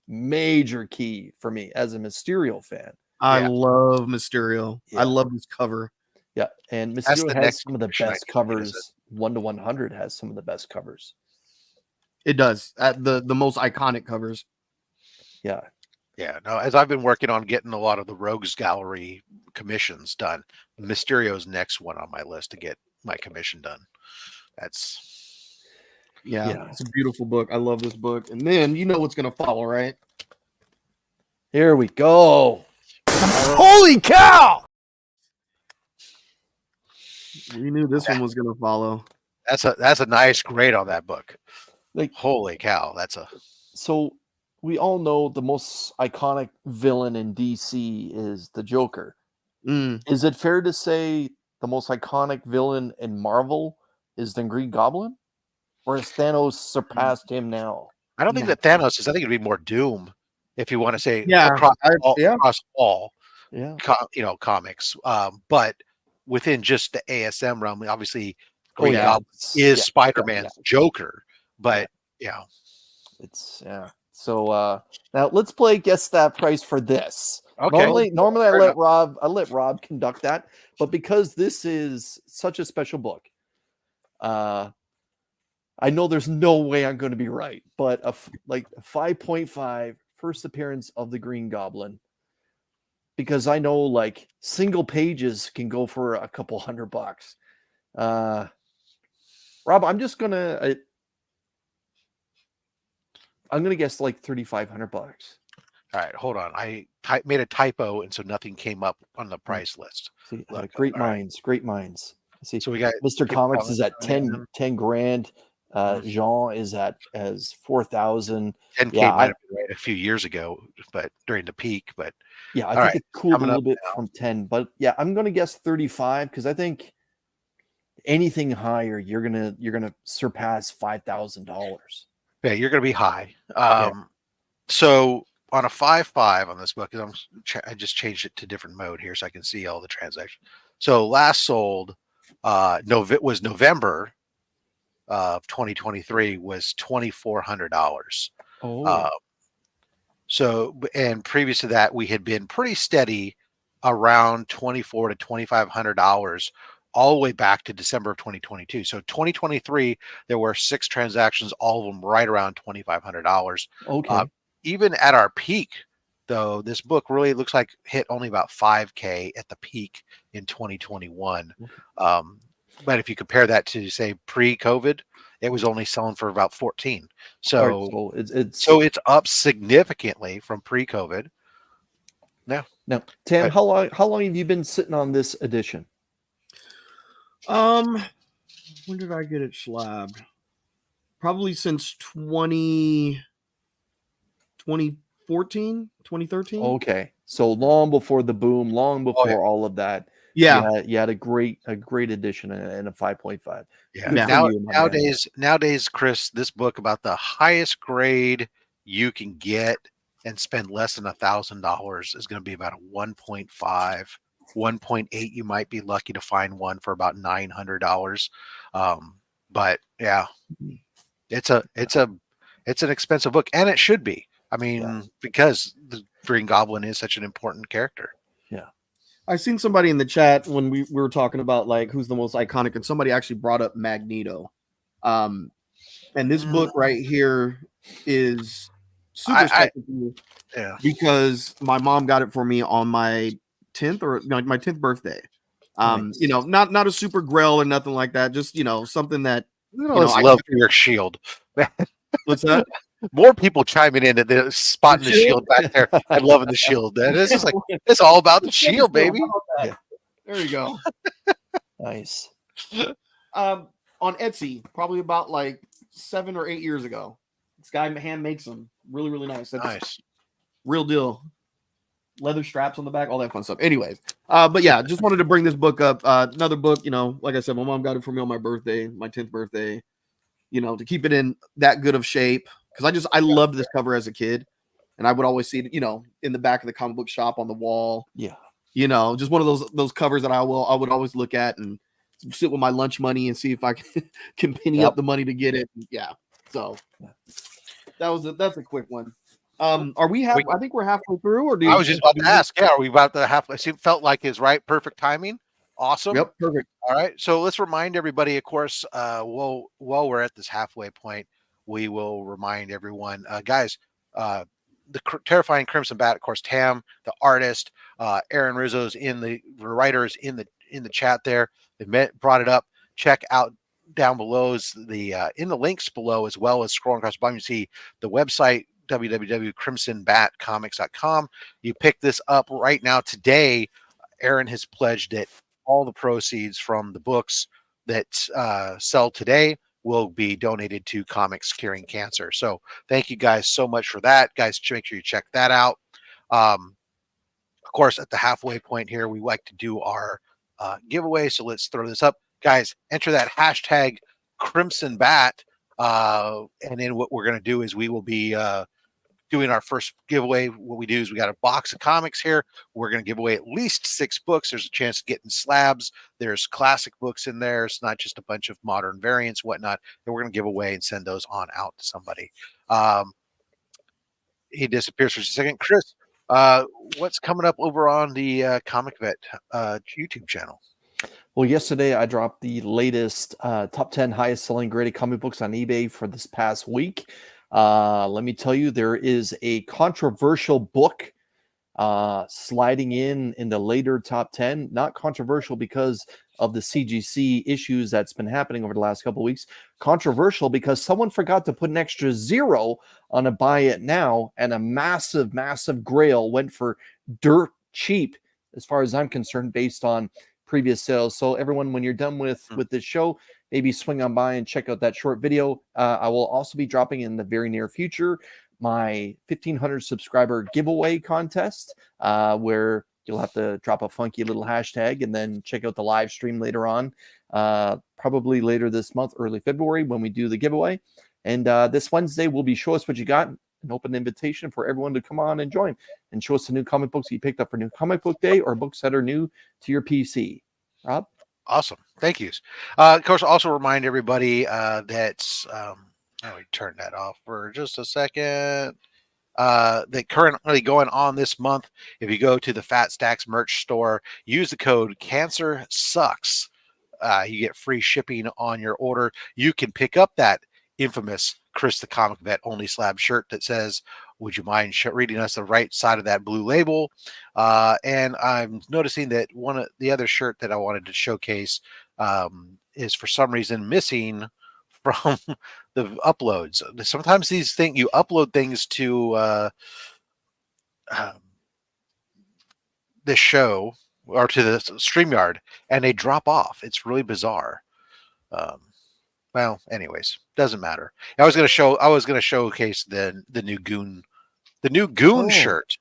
major key for me as a Mysterio fan. I love Mysterio. Yeah. I love this cover. Yeah, and That's Mysterio the has next some of the question I best think covers. 1 to 100 has some of the best covers. It does. At the most iconic covers. Yeah. Yeah, no, as I've been working on getting a lot of the Rogues Gallery commissions done, Mysterio's next one on my list to get my commission done. That's yeah, it's a beautiful book. I love this book. And then you know what's gonna follow, right? Here we go. Holy cow! We knew this one was gonna follow. That's a nice grade on that book. Like holy cow, so we all know the most iconic villain in DC is the Joker. Is it fair to say the most iconic villain in Marvel is the Green Goblin? Or has Thanos surpassed him now? I don't think that Thanos is. I think it'd be more Doom, if you want to say across all comics. But within just the ASM realm, obviously Green Goblin is Spider-Man's Joker. But it's So now let's play guess that price for this. Okay. Normally I let Rob conduct that, but because this is such a special book, I know there's no way I'm going to be right, but a 5.5 first appearance of the Green Goblin, because I know like single pages can go for a couple $100. Rob, I'm just gonna guess like $3,500. All right, hold on. I made a typo, and so nothing came up on the price list. See, great minds. See, so we got Mr. Comics is at 10 grand. Jean is at as 4,000. 10K might have been right a few years ago, but during the peak. But yeah, I think it cooled a little bit from 10. But yeah, I'm gonna guess 35 because I think anything higher, you're gonna surpass $5,000. Yeah, you're gonna be high. So on a 5.5 on this book, I just changed it to different mode here so I can see all the transactions. So last sold was November of 2023 was $2,400. So, and previous to that, we had been pretty steady around $2,400 to $2,500 all the way back to December of 2022. So 2023, there were 6 transactions, all of them right around $2,500. Okay. Even at our peak, though, this book really looks like hit only about 5K at the peak in 2021. But if you compare that to, say, pre-COVID, it was only selling for about 14. So, All right, so it's up significantly from pre-COVID. Now, Tam, how long have you been sitting on this edition? When did I get it slabbed? Probably since 2014, 2013. Okay, so long before the boom, long before all of that. Yeah, you had a great edition and a 5.5. Yeah. Good for you, my man. Nowadays, Chris, this book about the highest grade you can get and spend less than $1,000 is going to be about a 1.5, 1.8. You might be lucky to find one for about $900. But yeah, it's an expensive book, and it should be. I mean, because the Green Goblin is such an important character. Yeah. I seen somebody in the chat when we were talking about like who's the most iconic, and somebody actually brought up Magneto. And this book right here is super special because my mom got it for me on my 10th my 10th birthday. Nice. You know, not a super grail or nothing like that. Just something that I love for your shield. What's that? More people chiming in at the spotting the shield back there. I loving the shield. This is like it's all about the shield, baby. Yeah. There you go. Nice. On Etsy, probably about like 7 or 8 years ago. This guy hand makes them. Really, really nice. That's nice. Real deal. Leather straps on the back, all that fun stuff. Anyways, but yeah, just wanted to bring this book up. Another book, like I said, my mom got it for me on my birthday, my 10th birthday, to keep it in that good of shape. Because I loved this cover as a kid. And I would always see it, in the back of the comic book shop on the wall. Yeah. Just one of those covers that I would always look at and sit with my lunch money and see if I can penny up the money to get it. Yeah. So that's a quick one. Are we I think we're halfway through, or I was just about to ask. Yeah, are we about to halfway? It felt like it's right. Perfect timing. Awesome. Yep. Perfect. All right. So let's remind everybody, of course, while we're at this halfway point, we will remind everyone, guys, the Terrifying Crimson Bat, of course, Tam, the artist, Aaron Rizzo's the writers in the chat there. They brought it up. Check out down below in the links below, as well as scrolling across the bottom, you see the website, www.crimsonbatcomics.com. You pick this up right now. Today, Aaron has pledged that all the proceeds from the books that sell today will be donated to Comics Curing Cancer. So thank you guys so much for that. Guys, make sure you check that out. Of course, at the halfway point here, we like to do our giveaway. So let's throw this up. Guys, enter that hashtag Crimson Bat. And then what we're going to do is we will be doing our first giveaway. What we do is we got a box of comics here. We're going to give away at least 6 books. There's a chance of getting slabs. There's classic books in there. It's not just a bunch of modern variants, whatnot. And we're going to give away and send those on out to somebody. He disappears for a second. Chris, what's coming up over on the Comic Vet YouTube channel? Well, yesterday I dropped the latest top 10 highest selling graded comic books on eBay for this past week. Let me tell you, there is a controversial book sliding in the later top 10. Not controversial because of the CGC issues that's been happening over the last couple of weeks. Controversial because someone forgot to put an extra 0 on a buy it now, and a massive grail went for dirt cheap, as far as I'm concerned, based on previous sales. So everyone, when you're done with this show, maybe swing on by and check out that short video. I will also be dropping in the very near future my 1,500 subscriber giveaway contest, where you'll have to drop a funky little hashtag and then check out the live stream later on, probably later this month, early February, when we do the giveaway. And this Wednesday will be Show Us What You Got, an open invitation for everyone to come on and join and show us the new comic books you picked up for New Comic Book Day, or books that are new to your PC. Rob? Awesome. Thank you. Of course, also remind everybody that, let me turn that off for just a second. that currently going on this month. If you go to the Fat Stacks merch store, use the code Cancer Sucks. You get free shipping on your order. You can pick up that infamous Chris the Comic Vet OnlySlabs shirt that says, "Would you mind reading us the right side of that blue label?" And I'm noticing that one of the other shirt that I wanted to showcase is for some reason missing from the uploads. Sometimes these things, you upload things to this show or to the StreamYard and they drop off. It's really bizarre. Well, anyways, doesn't matter. I was going to showcase the new Goon shirt.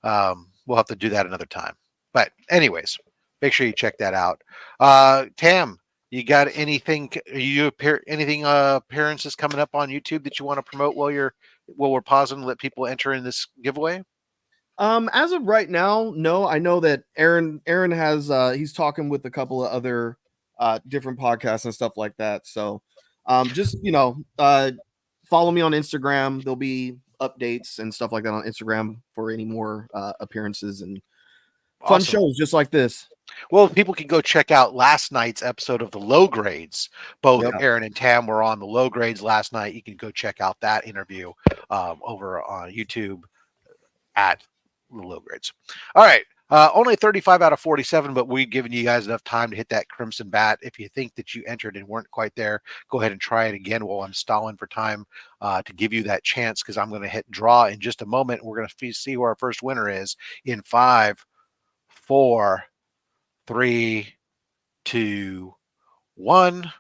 We'll have to do that another time. But anyways, make sure you check that out. Tam, you got anything? Appearances coming up on YouTube that you want to promote while we're pausing and let people enter in this giveaway? As of right now, no. I know that Aaron has he's talking with a couple of other different podcasts and stuff like that. So just follow me on Instagram. There'll be updates and stuff like that on Instagram for any more appearances and fun shows just like this. Well, people can go check out last night's episode of the Low Grades. Both Aaron and Tam were on the Low Grades last night. You can go check out that interview over on YouTube at the Low Grades. All right. Only 35 out of 47, but we've given you guys enough time to hit that Crimson Bat. If you think that you entered and weren't quite there, go ahead and try it again while I'm stalling for time to give you that chance, because I'm going to hit draw in just a moment. We're going to see who our first winner is in 5, 4, 3, 2, 1.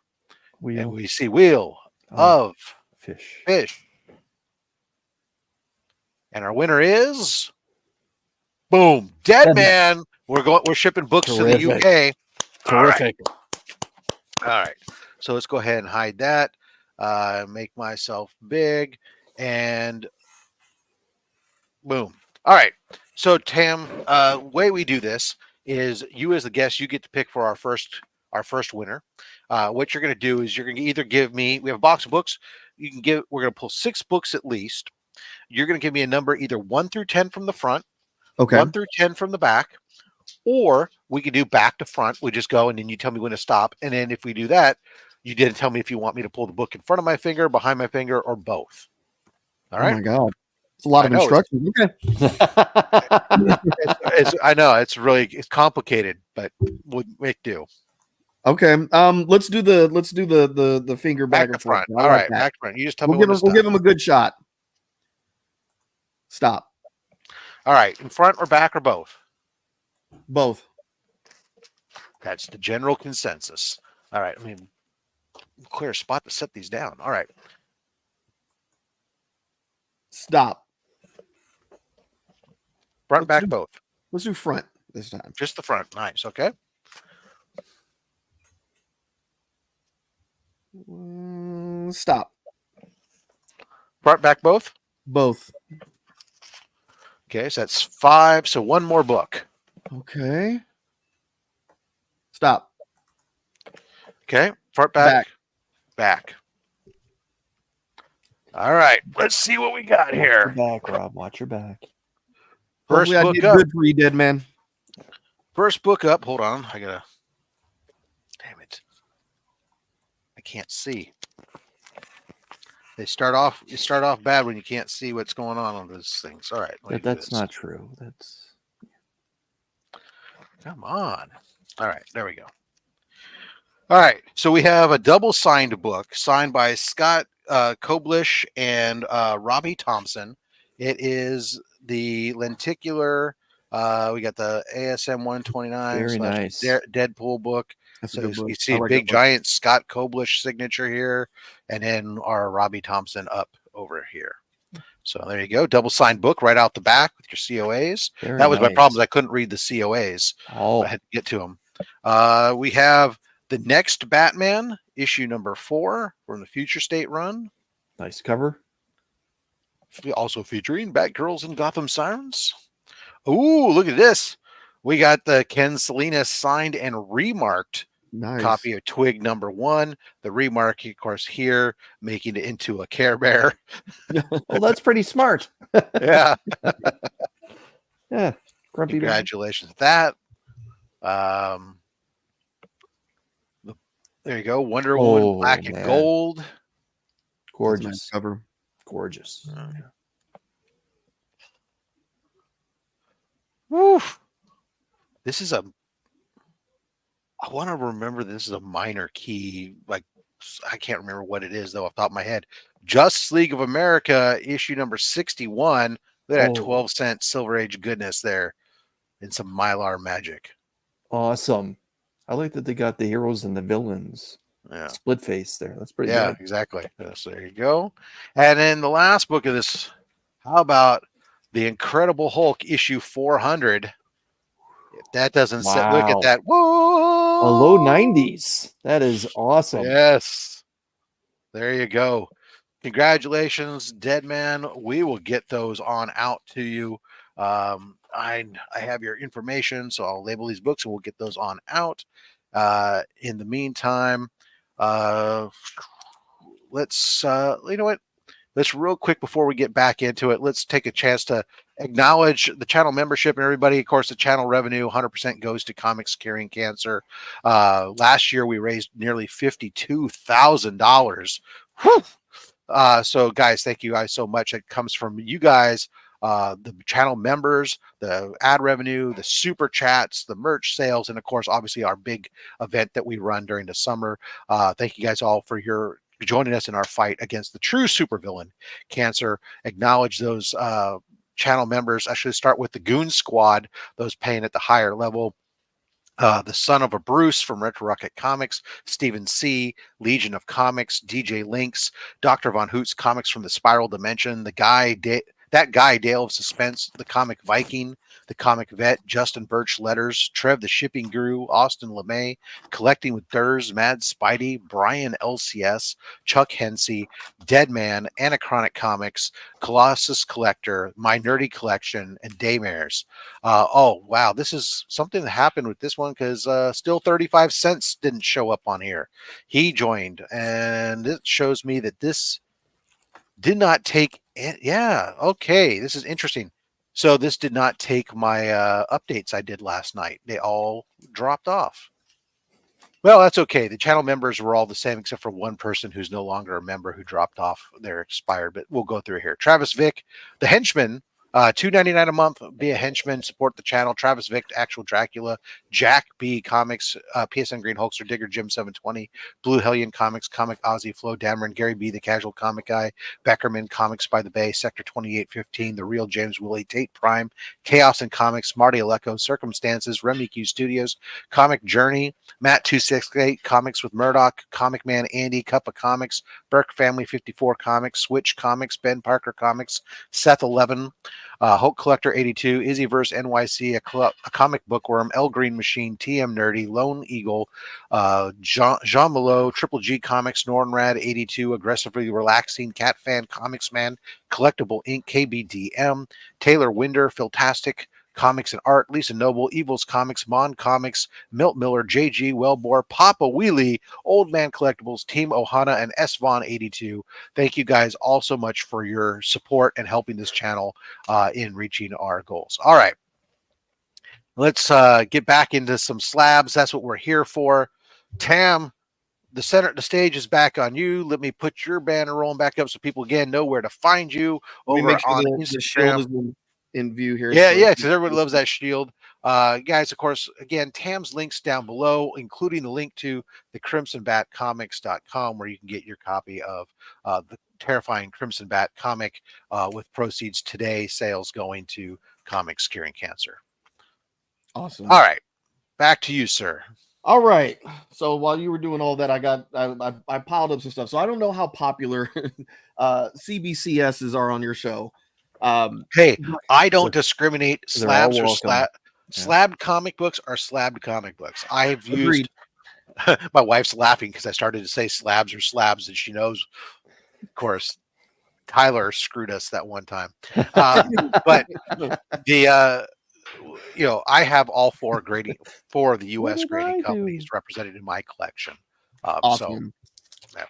And we see Wheel of Fish. And our winner is... Boom, Dead Man. We're shipping books to the UK. Terrific. All right. So let's go ahead and hide that. Make myself big and boom. All right. So Tam, way we do this is you as the guest, you get to pick for our first winner. What you're going to do is you're going to either give me, we have a box of books. We're going to pull 6 books at least. You're going to give me a number either 1 through 10 from the front. Okay. 1 through 10 from the back, or we can do back to front. We just go and then you tell me when to stop. And then if we do that, you didn't tell me if you want me to pull the book in front of my finger, behind my finger, or both. All right. Oh my God. It's a lot of instructions. Okay. I know it's complicated, but we'll make do. Okay. Let's do the finger back to front. All right. Back to front. You just tell me when to stop. We'll give him a good shot. Stop. All right, in front or back or both? Both. That's the general consensus. All right, I mean, clear a spot to set these down. All right. Stop. Front, back, both. Let's do front this time. Just the front. Nice. Okay. Stop. Front, back, both? Both. Okay, so that's 5. So 1 more book. Okay. Stop. Okay. Front, back. All right. Let's see what we got here. Back, Rob. Watch your back. First book up. Good for you, Dead Man. First book up. Hold on. Damn it. I can't see. You start off bad when you can't see what's going on those things. All right. That's not true. Come on. All right. There we go. All right. So we have a double signed book signed by Scott Koblish and Robbie Thompson. It is the lenticular. We got the ASM 129. Very nice. Deadpool book. That's so a good book. you see a big giant Scott Koblish signature here, and then our Robbie Thompson up over here. So there you go. Double signed book right out the back with your COAs. That was my problem. I couldn't read the COAs. I had to get to them. We have the Next Batman, issue number 4 from the Future State run. Nice cover. Also featuring Batgirls and Gotham Sirens. Ooh, look at this. We got the Ken Salinas signed and remarked Nice. copy of Twig #1. The remark, of course, here, making it into a Care Bear. Well, that's pretty smart. Yeah. Yeah. Grumpy Bear. Congratulations with that. There you go. Wonder Woman, black and man. gold. Gorgeous. Nice cover. Gorgeous. Woo. This is I want to remember this is a minor key. Like, I can't remember what it is, though, off the top of my head. Justice League of America, issue number 61. Look at that 12-cent Silver Age goodness there and some Mylar magic. Awesome. I like that they got the heroes and the villains. Yeah. Split face there. That's pretty Yeah, good. exactly. So there you go. And then the last book of this, how about The Incredible Hulk, issue 400? If that doesn't set, look at Wow. that. Whoa! A low 90s. That is awesome. Yes. There you go. Congratulations, Dead Man. We will get those on out to you. I have your information, so I'll label these books and we'll get those on out. In the meantime, let's you know what? Let's real quick before we get back into it, let's take a chance to acknowledge the channel membership and everybody. Of course, the channel revenue 100% goes to Comics Curing Cancer. Last year we raised nearly $52,000. So guys, thank you guys so much. It comes from you guys, the channel members, the ad revenue, the super chats, the merch sales, and of course, obviously our big event that we run during the summer. Thank you guys all for your joining us in our fight against the true supervillain, cancer. Acknowledge those channel members. I should start with the Goon Squad, those paying at the higher level. The Son of a Bruce from Retro Rocket Comics, Stephen C., Legion of Comics, DJ Lynx, Dr. Von Hoot's Comics from the Spiral Dimension, that guy, Dale of Suspense, the Comic Viking, the Comic Vet, Justin Birch Letters, Trev the Shipping Guru, Austin LeMay, Collecting with Durs, Mad Spidey, Brian LCS, Chuck Hensey, Deadman, Anachronic Comics, Colossus Collector, My Nerdy Collection, and Daymares. Oh, wow. This is something that happened with this one because still 35 cents didn't show up on here. He joined, and it shows me that this did not take it. Yeah, okay. This is interesting. So this did not take my updates I did last night. They all dropped off. Well, that's okay. The channel members were all the same except for one person who's no longer a member who dropped off. They're expired, but we'll go through here. Travis Vick, the Henchman, $2.99 a month. Be a henchman. Support the channel. Travis Vick, Actual Dracula, Jack B Comics, PSN Green Hulkster, Digger Jim 720, Blue Hellion Comics, Comic Ozzy, Flo Dameron, Gary B the Casual Comic Guy, Beckerman Comics by the Bay, Sector 2815, The Real James Willie, Tate Prime, Chaos and Comics, Marty Alecko, Circumstances, Remy Q Studios, Comic Journey, Matt 268 Comics with Murdoch, Comic Man Andy, Cup of Comics, Burke Family 54 Comics, Switch Comics, Ben Parker Comics, Seth 11, Hulk Collector 82, Izzyverse NYC, a Comic Bookworm, El Green Machine, TM Nerdy, Lone Eagle, Jean Malot, Triple G Comics, Nornrad 82, Aggressively Relaxing, Cat Fan, Comics Man, Collectible Inc., KBDM, Taylor Winder, Philtastic, Comics and Art, Lisa Noble, Evils Comics, Mon Comics, Milt Miller, JG Wellbore, Papa Wheelie, Old Man Collectibles, Team Ohana, and S Vaughn 82. Thank you guys all so much for your support and helping this channel in reaching our goals. All right. Let's get back into some slabs. That's what we're here for. Tam, the stage is back on you. Let me put your banner rolling back up so people again know where to find you over on the shield is in view here. Yeah, yeah, because everybody loves that shield. Guys, of course, again, Tam's links down below, including the link to the crimsonbatcomics.com, where you can get your copy of the terrifying Crimson Bat comic with proceeds today, sales going to Comics Curing Cancer. Awesome. All right, back to you, sir. All right. So while you were doing all that, I piled up some stuff. So I don't know how popular CBCSs are on your show. Hey, I don't discriminate. Slabs or welcome. slabbed comic books are slabbed comic books. I've used. My wife's laughing because I started to say slabs or slabs, and she knows. Of course, Tyler screwed us that one time. But the I have all four of the What U.S. did grading I companies do? represented in my collection. So Awesome. yeah.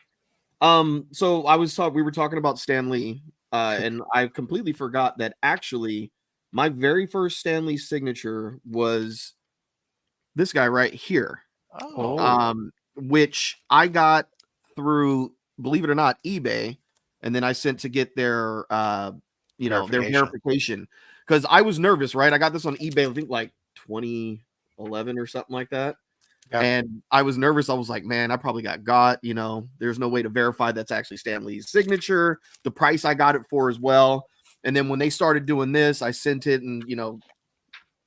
So we were talking about Stan Lee, and I completely forgot that actually my very first Stan Lee signature was this guy right here. Oh, Which I got through, believe it or not, eBay, and then I sent to get their their verification, because I was nervous, right? I got this on eBay, I think like 2011 or something like that. Yeah. And I was nervous. I was like, man, I probably got, there's no way to verify that's actually Stan Lee's signature, the price I got it for as well. And then when they started doing this, I sent it, and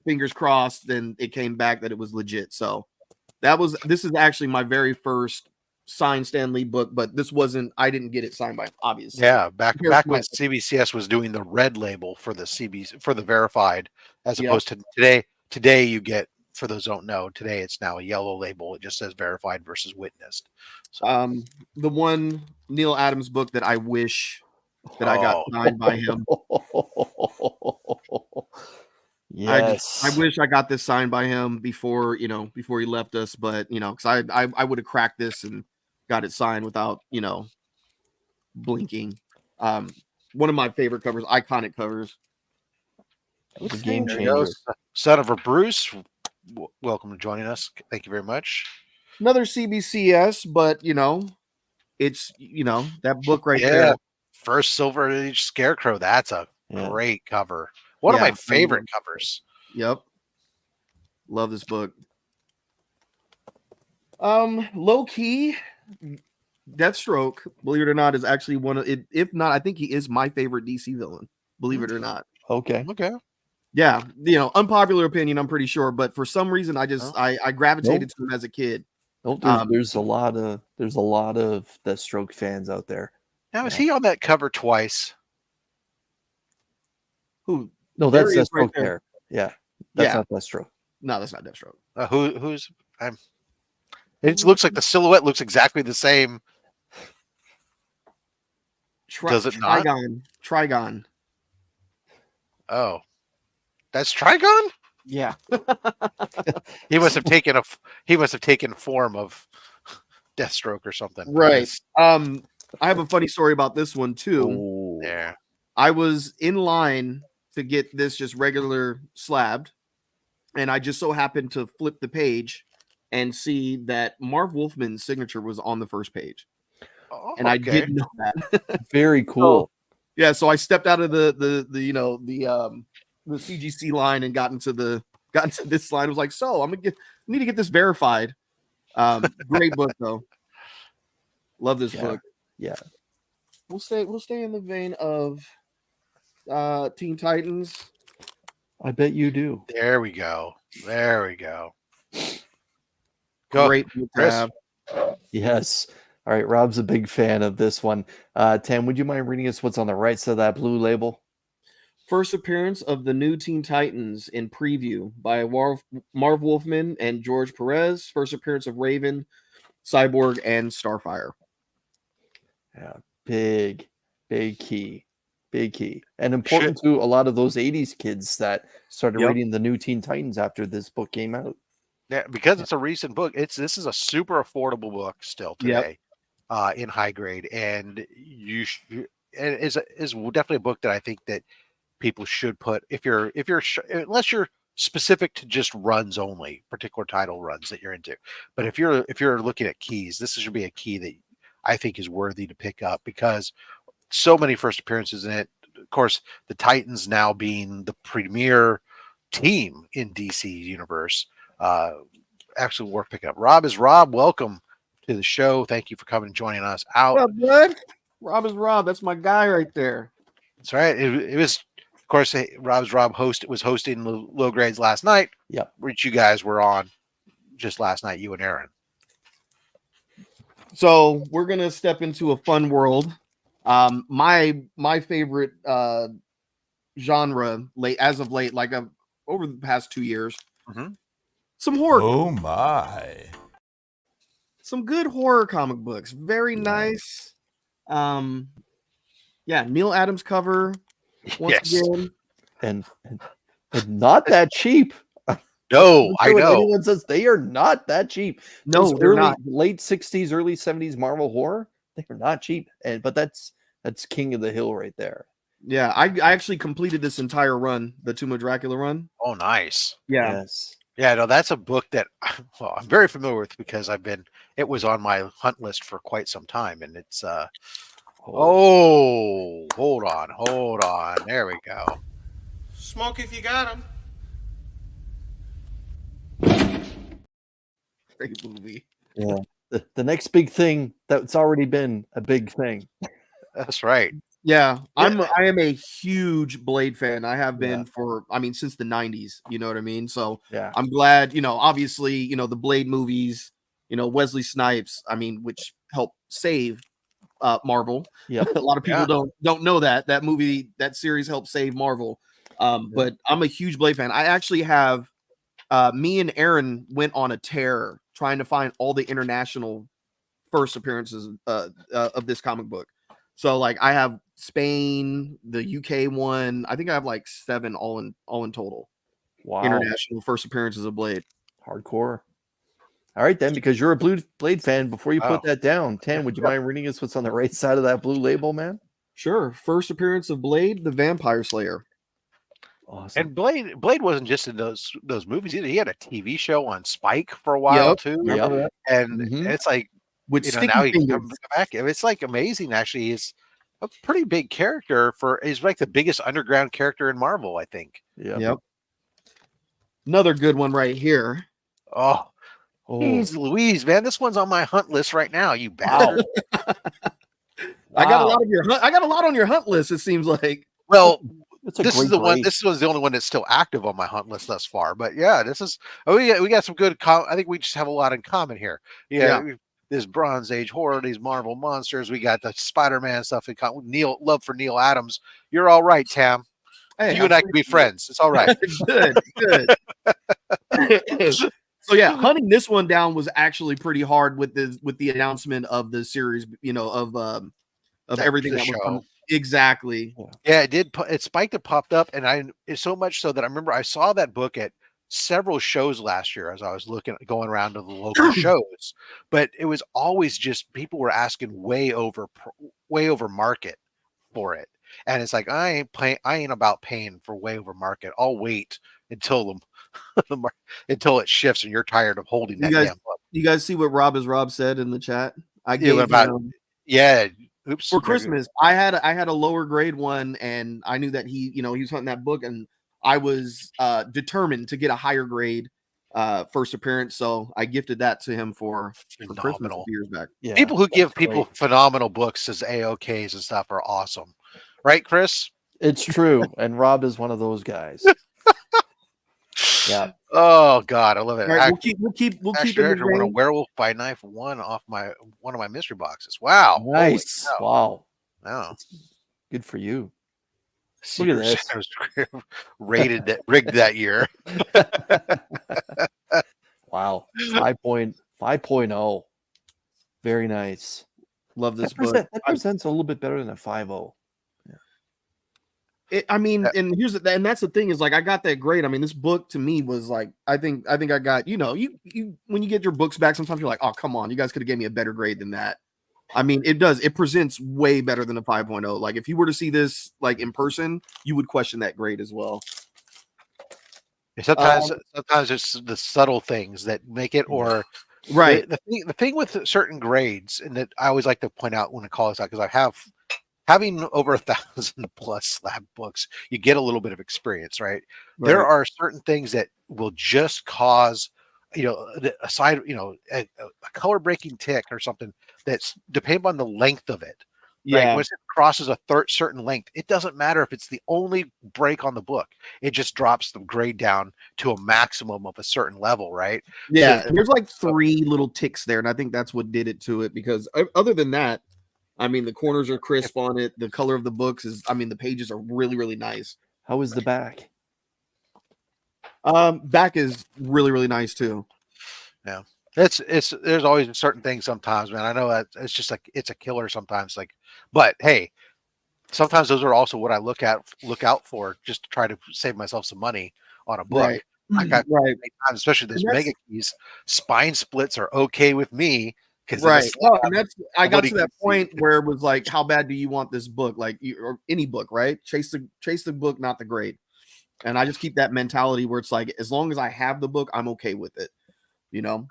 fingers crossed, then it came back that it was legit. So this is actually my very first signed Stan Lee book, but I didn't get it signed by him, obviously. Yeah, back Here's when my- CBCS was doing the red label for the for the verified, as Yep. opposed to today. Today you get, for those who don't know, today it's now a yellow label. It just says verified versus witnessed. So, the one Neil Adams book that I wish that I got Oh. signed by him. Yes. I wish I got this signed by him before he left us, but because I would have cracked this and got it signed without blinking. One of my favorite covers, iconic covers. It was a game there you go. changer. Son of a Bruce, welcome to joining us. Thank you very much. Another CBCS, but it's that book right there. First Silver Age Scarecrow. That's a Yeah. great cover. One of Yeah, my favorite covers. Yep. Love this book. Low key, Deathstroke, believe it or not, is actually one of it. If not, I think he is my favorite DC villain. Believe it or not. Okay. Okay. Yeah, unpopular opinion, I'm pretty sure, but for some reason, I just I gravitated to him as a kid. Nope, there's a lot of Deathstroke fans out there. Now, is he on that cover twice? Who? No, that's There he is Deathstroke right there. there. Yeah. That's Yeah. not Deathstroke. No, that's not Deathstroke. Who's? It looks like the silhouette looks exactly the same. Does it not? Trigon. Oh, that's Trigon. Yeah. He must have taken form of Deathstroke or something. Right. I have a funny story about this one too. Oh. Yeah. I was in line to get this just regular slabbed, and I just so happened to flip the page and see that Marv Wolfman's signature was on the first page. Oh, and I didn't know that. Very cool. So I stepped out of the CGC line and got into this line. I was like, so I need to get this verified. Great book though. Love this book. Yeah. We'll stay in the vein of Teen Titans. I bet you do. There we go. Go. Great book to have. Yes. All right. Rob's a big fan of this one. Tam, would you mind reading us what's on the right side of that blue label? First appearance of the new Teen Titans in preview by Marv Wolfman and George Perez. First appearance of Raven, Cyborg, and Starfire. Yeah. Big key. And important to a lot of those 80s kids that started reading the new Teen Titans after this book came out. Yeah, because it's a recent book. This is a super affordable book still today, in high grade, and is definitely a book that I think that people should put unless you're specific to just runs only, particular title runs that you're into. But if you're looking at keys, this should be a key that I think is worthy to pick up because so many first appearances in it. Of course, the Titans now being the premier team in DC universe. Actually worth picking up. Rob is Rob. Welcome to the show. Thank you for coming and joining us out. What up, bud? Rob is Rob. That's my guy right there. That's right. It was, of course, Rob's Rob was hosting low grades last night. Yep. Which you guys were on just last night, you and Aaron. So we're gonna step into a fun world. My favorite genre as of late, like over the past 2 years. Mm-hmm. Some horror. Oh my. Some good horror comic books. Very nice. Yeah, Neil Adams cover once again. And And not that cheap. No, I When know. anyone says they are not that cheap. No, Those they're not. late 60s, early 70s Marvel horror, they are not cheap. But that's King of the Hill right there. Yeah, I actually completed this entire run, the Tomb of Dracula run. Oh, nice. Yeah. Yes. Yeah, no, that's a book that I'm very familiar with because it was on my hunt list for quite some time, and it's hold on, there we go. Smoke if you got them. Great movie. Yeah. The next big thing that's already been a big thing. That's right. Yeah, I am a huge Blade fan. I have been since the 90s, you know what I mean? So yeah, I'm glad, obviously, the Blade movies, Wesley Snipes, which helped save Marvel. Yeah. A lot of people don't know that movie, that series helped save Marvel. But I'm a huge Blade fan. I actually have me and Aaron went on a tear trying to find all the international first appearances of this comic book. So like I have Spain, the UK one. I think I have like 7 all in total. Wow. International first appearances of Blade. Hardcore. All right, then, because you're a Blade fan, before you put that down, Tan, would you mind reading us what's on the right side of that blue label, man? Sure. First appearance of Blade, the Vampire Slayer. Awesome. And Blade wasn't just in those movies either. He had a TV show on Spike for a while too. Yep. And it's like, with now he comes back. It's like amazing. Actually, he's a pretty big character he's like the biggest underground character in Marvel, I think. Yep. Another good one right here. Oh, geez, Louise, man, this one's on my hunt list right now. You bastard. I got a lot on your hunt list. It seems like. Well, this is the one. This was the only one that's still active on my hunt list thus far. But yeah, this is. We got some good. I think we just have a lot in common here. Yeah. This Bronze Age horror, these Marvel monsters. We got the Spider-Man stuff in common. Love for Neil Adams. You're all right, Tam. Hey, you and I can be friends. It's all right. Good. So yeah, hunting this one down was actually pretty hard with the announcement of the series, of everything that was coming. Exactly. Yeah, it did. It spiked. It popped up, and it's so much so that I remember I saw that book at several shows last year as I was going around to the local shows. But it was always just people were asking way over market for it, and it's like I ain't about paying for way over market. I'll wait until until it shifts and you're tired of holding that damn book. You guys see what Rob said in the chat? I gave Oops. For Christmas, I had a lower grade one, and I knew that he was hunting that book, and I was determined to get a higher grade first appearance, so I gifted that to him for Christmas a few years back. Yeah, people who give people phenomenal books as AOKs and stuff are awesome, right, Chris? It's true, and Rob is one of those guys. Yeah. Oh God, I love it. Right, we'll keep I won a Werewolf by Knife one of my mystery boxes. Wow, nice. Wow. Good for you. Look at this. Rigged that year. Wow. 5.0. Very nice. Love this book. That presents a little bit better than a 5.0. And that's the thing is like I got that grade. I mean, this book to me was like I think I got you when you get your books back, sometimes you're like, oh come on, you guys could have gave me a better grade than that. I mean, it presents way better than a 5.0. Like if you were to see this like in person, you would question that grade as well. Sometimes it's the subtle things that make it, or right. The thing with certain grades, and that I always like to point out when I call this out, because having over 1,000 plus slab books, you get a little bit of experience, right? There are certain things that will just cause, a color breaking tick or something that's depending on the length of it. Yeah. Right? Once it crosses a certain length, it doesn't matter if it's the only break on the book. It just drops the grade down to a maximum of a certain level, right? Yeah. So, there's like 3 little ticks there, and I think that's what did it to it, because other than that, I mean, the corners are crisp on it. The color of the books the pages are really, really nice. How is the back? Back is really, really nice too. Yeah. There's always certain things sometimes, man. I know that it's just like, it's a killer sometimes, like, but hey, Sometimes those are also what I look out for, just to try to save myself some money on a book. Right. I got Right. especially those And that's- mega keys. Spine splits are okay with me because Right. No, and that's I got nobody to that can see. point where it was like, how bad do you want this book? Like, or any book, right? Chase the book, not the grade. And I just keep that mentality where it's like, as long as I have the book, I'm okay with it. You know.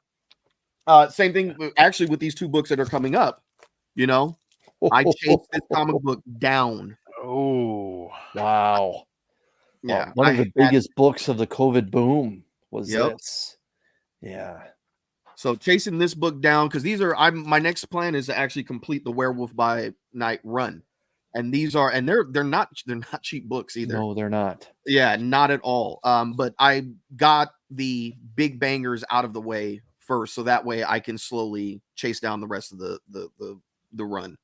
Same thing actually with these 2 books that are coming up. You know, I chased this comic book down. Oh, wow. Yeah, One I of the had that. biggest books of the COVID boom was Yep. this. Yeah. So chasing this book down, because these are my next plan is to actually complete the Werewolf by Night run. And these are they're not cheap books either. No, they're not. Yeah, not at all. But I got the big bangers out of the way first, so that way I can slowly chase down the rest of the run.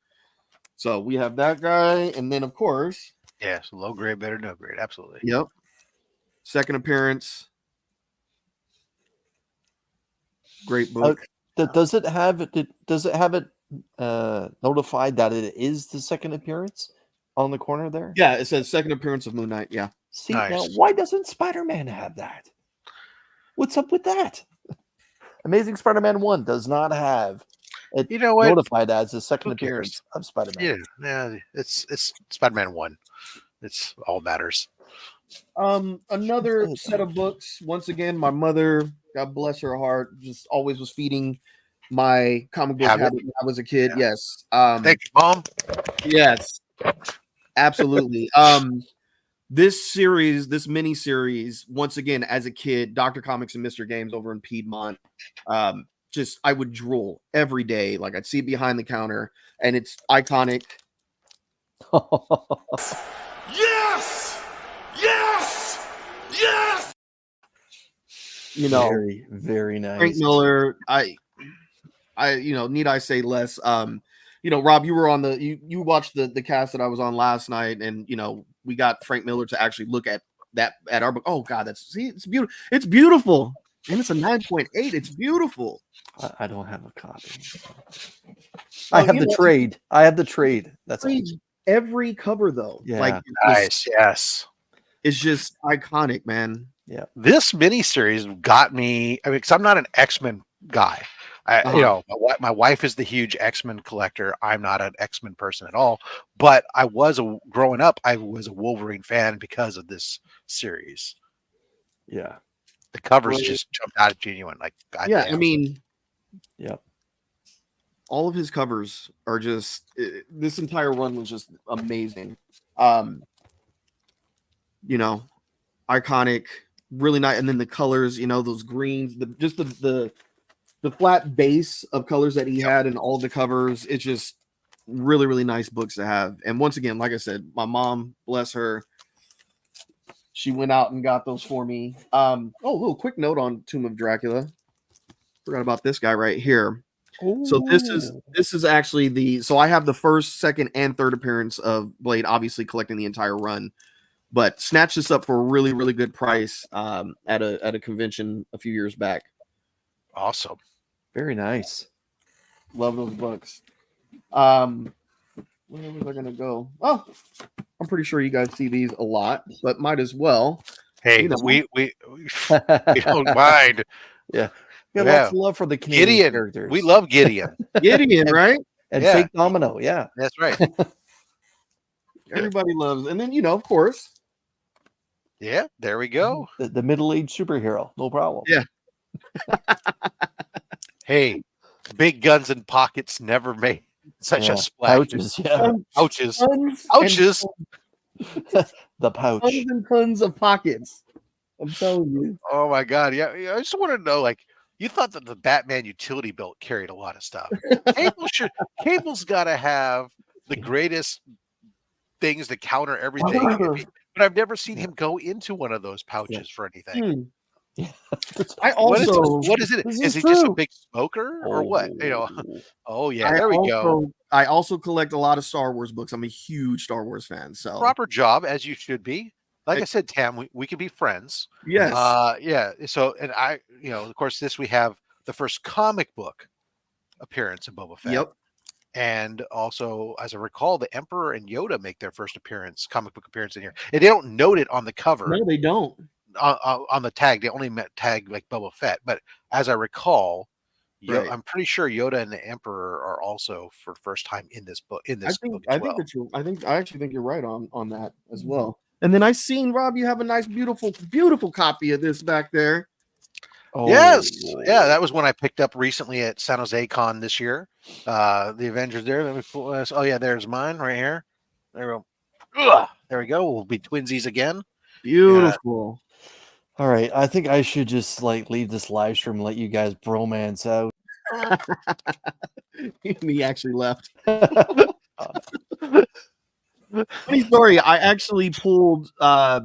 So we have that guy, and then of course, yeah. So low grade, better no grade. Absolutely. yep, second appearance. Great book. Does it have it notified that it is the second appearance on the corner there? Yeah, it says second appearance of Moon Knight. Yeah. See, Nice. now why doesn't Spider-Man have that? What's up with that? Amazing Spider-Man 1 does not have it You know what? notified as the second Who cares? appearance of Spider-Man. Yeah. It's Spider-Man 1. It's all matters. Another set of books. Once again, my mother, God bless her heart, just always was feeding my comic book habit when I was a kid. Yeah. Yes. Thank you, Mom. Yes. Absolutely. This mini series, once again, as a kid, Dr. Comics and Mr. Games over in Piedmont, just I would drool every day. Like I'd see it behind the counter, and it's iconic. Yes! Yes! Yes! You know, very, very nice. Frank Miller, I need I say less? Rob, you were on you watched the cast that I was on last night, and we got Frank Miller to actually look at our book. Oh God, it's beautiful. It's beautiful, and it's a 9.8. It's beautiful. I don't have a copy. I have the trade. I have the trade. That's all. Every cover though. Yeah. Like Nice. Yes. It's just iconic, man. Yeah. This miniseries got me. I mean, because I'm not an X-Men guy. My wife is the huge X-Men collector. I'm not an X-Men person at all. But growing up, I was a Wolverine fan because of this series. Yeah. The covers just jumped out of genuine. Like, I mean, yep. All of his covers are just. This entire run was just amazing. Iconic, really nice, and then the colors. Those greens, the flat base of colors that he had in all the covers. It's just really, really nice books to have. And once again, like I said, my mom, bless her, she went out and got those for me. A little quick note on Tomb of Dracula. Forgot about this guy right here. Ooh. So this is actually so I have the first, second, and third appearance of Blade, obviously collecting the entire run, but snatched this up for a really, really good price at a convention a few years back. Awesome. Very nice. Love those books. Where was I gonna go? Oh, I'm pretty sure you guys see these a lot, but might as well. Hey, we don't mind. Yeah. We have lots of love for the Canadian Gideon characters. We love Gideon. Gideon, right? And Fake Domino, yeah. That's right. Everybody loves, and then of course. Yeah, there we go. The middle-aged superhero, no problem. Yeah. Hey, big guns and pockets never made such a splash. Pouches, yeah. Ouches. The pouch. Tons and tons of pockets. I'm telling you. Oh my God. Yeah. I just want to know, you thought that the Batman utility belt carried a lot of stuff. Cable's got to have the greatest things to counter everything. But I've never seen him go into one of those pouches for anything. Yeah. I also what is it? Is he just a big smoker or what? Oh yeah, there we go. I also collect a lot of Star Wars books. I'm a huge Star Wars fan. So proper job, as you should be. Like I said, Tam, we can be friends. Yes. Yeah. So, and of course, we have the first comic book appearance of Boba Fett. Yep. And also, as I recall, the Emperor and Yoda make their first comic book appearance in here. And they don't note it on the cover. No, they don't. On the tag. They only tag like Boba Fett. But as I recall, Right. I'm pretty sure Yoda and the Emperor are also for the first time in this book. I actually think you're right on that as well. And then I seen, Rob, you have a nice, beautiful copy of this back there. Oh, Yes, yeah, that was one I picked up recently at San Jose Con this year. The Avengers there. Let me pull this. Oh yeah, there's mine right here. There we go. Ugh, there we go. We'll be twinsies again. Beautiful. All right, I think I should just like leave this live stream and let you guys bromance out. He actually left. Funny story. I actually pulled. I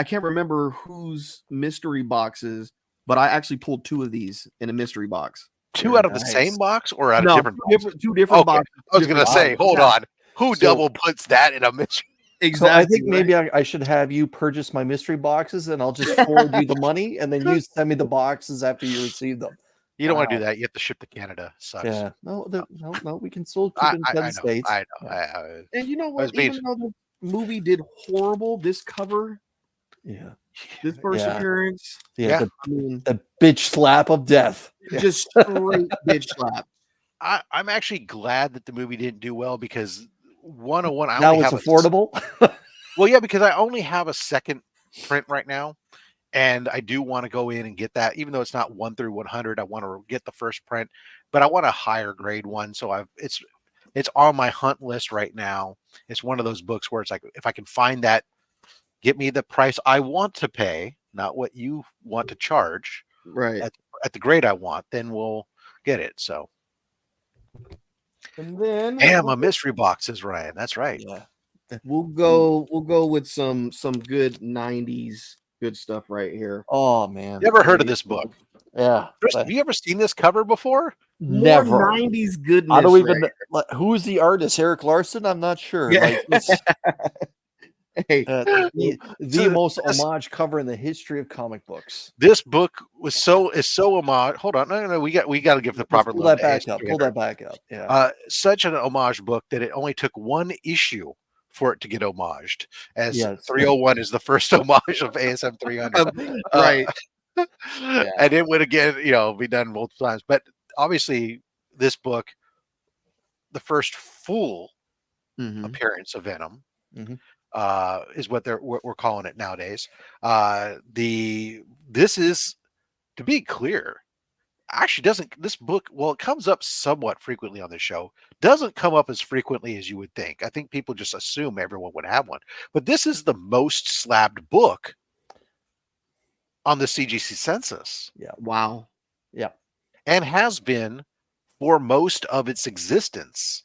can't remember whose mystery boxes, but I actually pulled 2 of these in a mystery box. Two out of the same box or out of different boxes? Two different Okay. boxes. I was going to say, hold on. Who double puts that in a mystery? Exactly. So I think maybe I should have you purchase my mystery boxes, and I'll just forward you the money, and then you send me the boxes after you receive them. You don't want to do that. You have to ship to Canada. Sucks. Yeah. No, we can still keep in the States. I know. And you know what? Even though the movie did horrible, this cover, this first appearance, the bitch slap of death, just straight bitch slap. I'm actually glad that the movie didn't do well because 101. I now only it's have affordable. Well, yeah, because I only have a second print right now, and I do want to go in and get that. Even though it's not 1 through 100, I want to get the first print, but I want a higher grade one. So it's on my hunt list right now. It's one of those books where it's like, if I can find that, get me the price I want to pay, not what you want to charge, right? At the grade I want, then we'll get it. So. And then a mystery boxes, Ryan. That's right. Yeah. We'll go with some good 90s good stuff right here. Oh man. Never heard of this book. Yeah. Chris, have you ever seen this cover before? Never. More 90s goodness. I don't even who's the artist? Eric Larson? I'm not sure. Yeah. Like, hey, the most homage cover in the history of comic books. This book is so homage. Hold on, no, we got to give the proper. Pull that back up. Pull that back up. Yeah. Such an homage book that it only took 1 issue for it to get homaged. As 301 is the first homage of ASM 300, right? And it would again, be done multiple times. But obviously, this book, the first full appearance of Venom. Is what we're calling it nowadays. This is, to be clear, actually this book, well, it comes up somewhat frequently on the show, doesn't come up as frequently as you would think. I think people just assume everyone would have one, but this is the most slabbed book on the CGC census. Yeah. Wow. Yeah. And has been for most of its existence.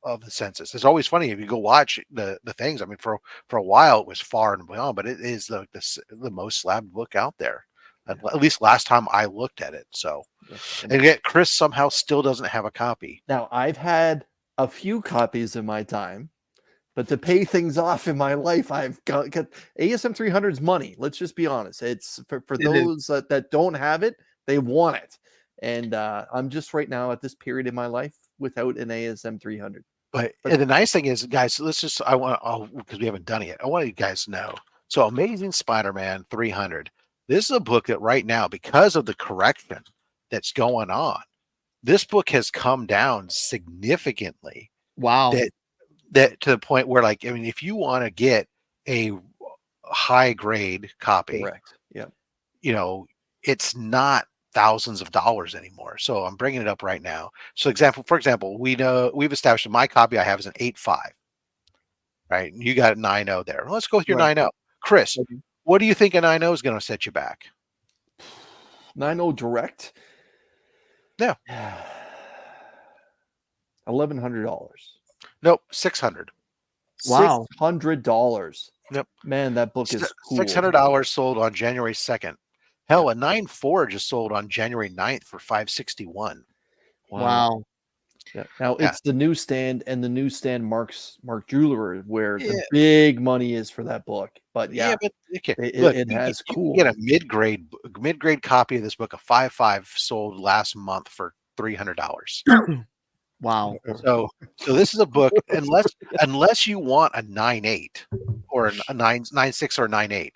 Of the census. It's always funny if you go watch the things. I mean, for a while it was far and beyond, but it is the most slabbed book out there. At least last time I looked at it. So, and yet Chris somehow still doesn't have a copy. Now I've had a few copies in my time, but to pay things off in my life, I've got ASM 300's money. Let's just be honest. It's for those that don't have it, they want it. And I'm just right now at this period in my life without an ASM 300. But the nice thing is, guys, because we haven't done it yet, I want you guys to know. So Amazing Spider-Man 300. This is a book that right now, because of the correction that's going on, this book has come down significantly. Wow. That to the point where, like, I mean, if you want to get a high grade copy, correct. Yeah. It's not thousands of dollars anymore. So I'm bringing it up right now. So for example, we've established that my copy I have is an 8.5, right? You got a 9.0 there. Let's go with your 9.0. Chris, what do you think a 9.0 is going to set you back? 9.0 direct? Yeah. $1,100. Nope, $600. Wow. $600. Yep. Man, that book is cool. $600 sold on January 2nd. Hell, a 9.4 just sold on January 9th for $561. Wow. Yeah. Now it's the newsstand, and the newsstand Mark Jeweler where the big money is for that book. But it has cool. You get a mid-grade copy of this book, a 5.5 sold last month for $300. Wow. So this is a book, unless you want a 9.8 or a 9.6 or 9.8.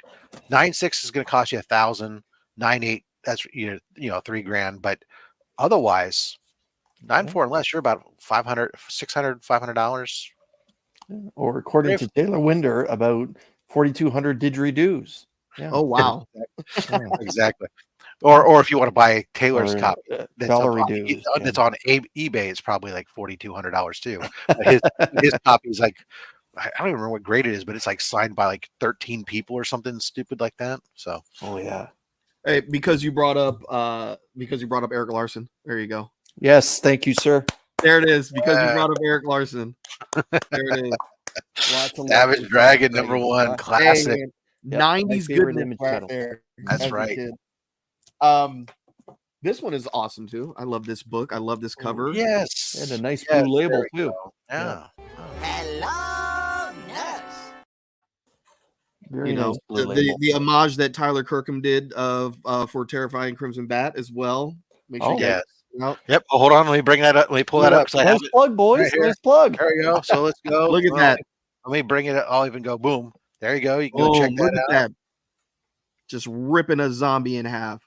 9.6 is going to cost you $1,000. 9.8, that's $3,000. But otherwise, 9.4 unless you're about $500, $600, $500. Or according to Taylor Winder, about 4,200 didgeridoos. Yeah. Oh wow. Exactly. Or if you want to buy Taylor's Or, copy that's dollary-doos, that's on eBay, it's probably like $4,200 too. But his copy is like, I don't even remember what grade it is, but it's like signed by like 13 people or something stupid like that. So Oh yeah. Hey, because you brought up Eric Larson. There you go. Yes, thank you, sir. There it is. Because you brought up Eric Larson. There it is. Lots of Savage Dragon #1 classic. Hey, 90s goodness right title. there. That's as a right. kid. This one is awesome too. I love this book. I love this cover. Yes. And a nice Yes, blue label there we too. go. Yeah. Hello, nurse. Very You know, nice blue label. the homage that Tyler Kirkham did for Terrifying Crimson Bat as well. Make sure Oh, you guys yes. out. Yep. Well, hold on. Let me bring that up. Let me pull that up because I have Nice it plug, boys. right here. Nice plug. There we go. So let's go. Look at that. Let me bring it up. I'll even go boom. There you go. You can go check Look that at out. that. Just ripping a zombie in half.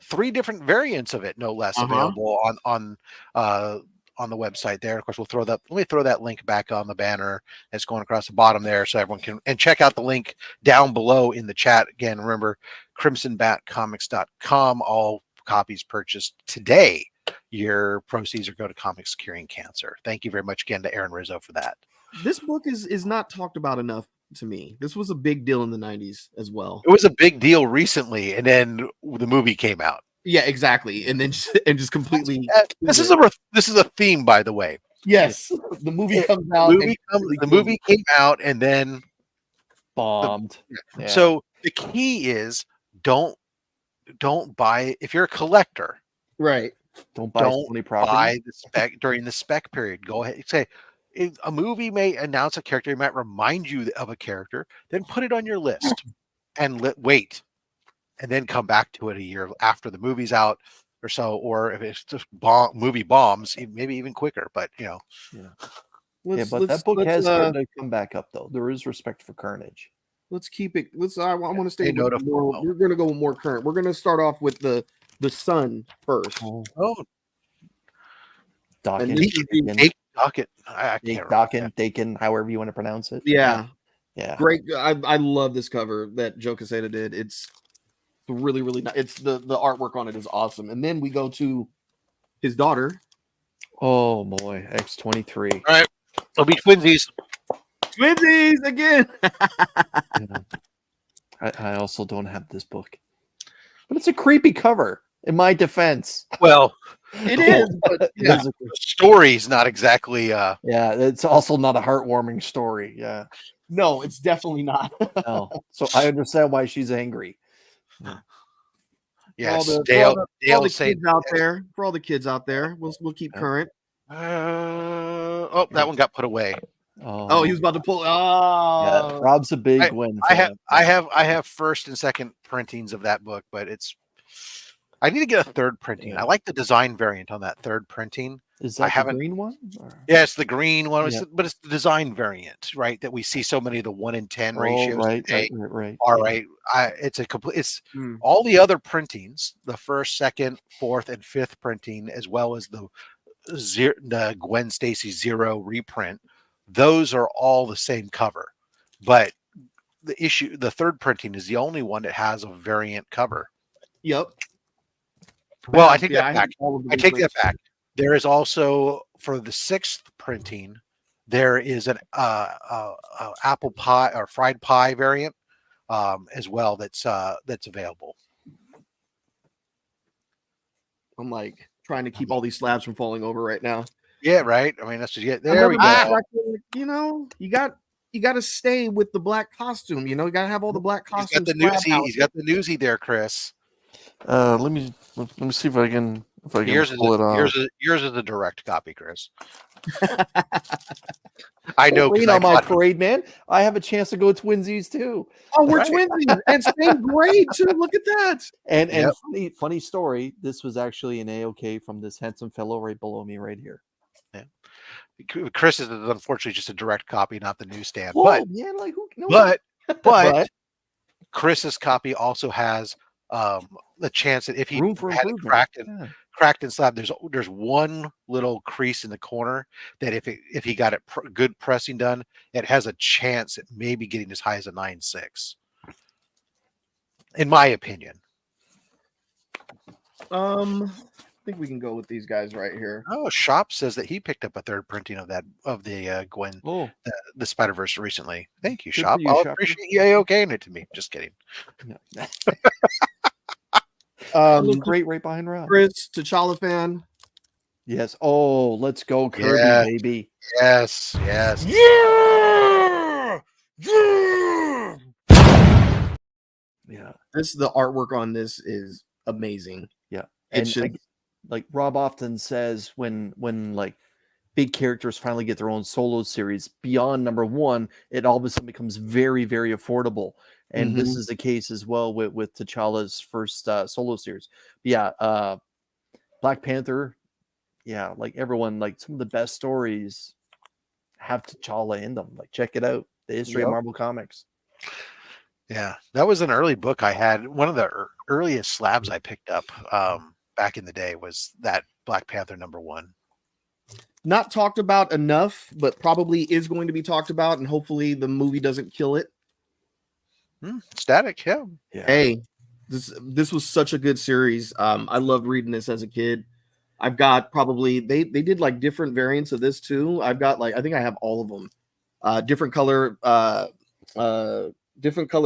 3 different variants of it, no less, available on the website there. Of course, let me throw that link back on the banner that's going across the bottom there so everyone can, and check out the link down below in the chat. Again, remember, crimsonbatcomics.com. All copies purchased today, your proceeds are go to Comics Curing Cancer. Thank you very much again to Aaron Rizzo for that. This book is not talked about enough to me. This was a big deal in the 90s as well. It was a big deal recently, and then the movie came out. Yeah, exactly. And then just completely This is a theme, by the way. Yes. The movie comes out. The movie came out and then bombed. Yeah. So the key is don't buy if you're a collector. Right. Don't buy the spec during the spec period. Go ahead. Say a movie may announce a character, it might remind you of a character, then put it on your list and wait. And then come back to it a year after the movie's out or so, or if it's just movie bombs, maybe even quicker. But yeah, but that book has started to come back up though. There is respect for Carnage. Let's keep it. I want to stay. We're going to go more current. We're going to start off with the Sun first. Dakin, however you want to pronounce it. Yeah. Great. I love this cover that Joe Quesada did. It's really, really nice. It's the artwork on it is awesome. And then we go to his daughter. Oh boy, X-23. All right, it'll be twinsies. Twinsies again. I also don't have this book, but it's a creepy cover. In my defense, well, it is. But the story's not exactly. Yeah, it's also not a heartwarming story. Yeah, no, it's definitely not. No, so I understand why she's angry. Yes, for all the kids out there, we'll keep current. That one got put away. Oh, he was about to pull. Yeah, Rob's a big win. I have first and second printings of that book, but I need to get a third printing. I like the design variant on that third printing. Is that the green one? Yeah, it's the green one, but it's the design variant, right? That we see so many of the 1-in-10 ratios. Right. All right. It's a complete. It's all the other printings, the first, second, fourth, and fifth printing, as well as the Gwen Stacy 0 reprint. Those are all the same cover, but the third printing is the only one that has a variant cover. Yep. Well, I take that back. I take that back. There is also for the 6th printing, there is an apple pie or fried pie variant as well that's available. I'm like trying to keep all these slabs from falling over right now. Yeah, right. I mean, that's just it. There we go. You know, you got to stay with the black costume. You know, you got to have all the black costumes. He's got the newsie there, Chris. Let me see if I can pull it off. Yours is a direct copy, Chris. I know. Rain on my parade, man. I have a chance to go twinsies too. Oh, we're twinsies, and same grade too. Look at that. And funny story. This was actually an AOK from this handsome fellow right below me, right here. Chris is unfortunately just a direct copy, not the newsstand. Whoa, man, like who? No, But But Chris's copy also has the chance that if he room for had it improvement. Yeah. cracked and slab, there's one little crease in the corner that if he got it good pressing done, it has a chance at maybe getting as high as a 9.6. In my opinion. I think we can go with these guys right here. Oh, Shop says that he picked up a third printing of the Gwen Oh, the Spider-Verse recently. Thank you, Good Shop. for you, I'll Shopper. appreciate you okaying it to me. Just kidding. Great right behind Rob. Chris, T'Challa fan. Yes. Oh, let's go, Kirby, Yes. baby. Yes. Yeah! Yeah! Yeah. The artwork on this is amazing. Yeah. It's And just, like Rob often says, when like big characters finally get their own solo series beyond number one, it all of a sudden becomes very, very affordable. And this is the case as well with T'Challa's first solo series. But yeah, Black Panther. Yeah, like everyone, like some of the best stories have T'Challa in them. Like, check it out. The history of Marvel Comics. Yeah, that was an early book I had. One of the earliest slabs I picked up back in the day was that Black Panther #1. not talked about enough, but probably is going to be talked about, and hopefully the movie doesn't kill it. Static, yeah. Hey, this was such a good series. I loved reading this as a kid. I've got probably they did like different variants of this too. I've got like I think I have all of them. Different color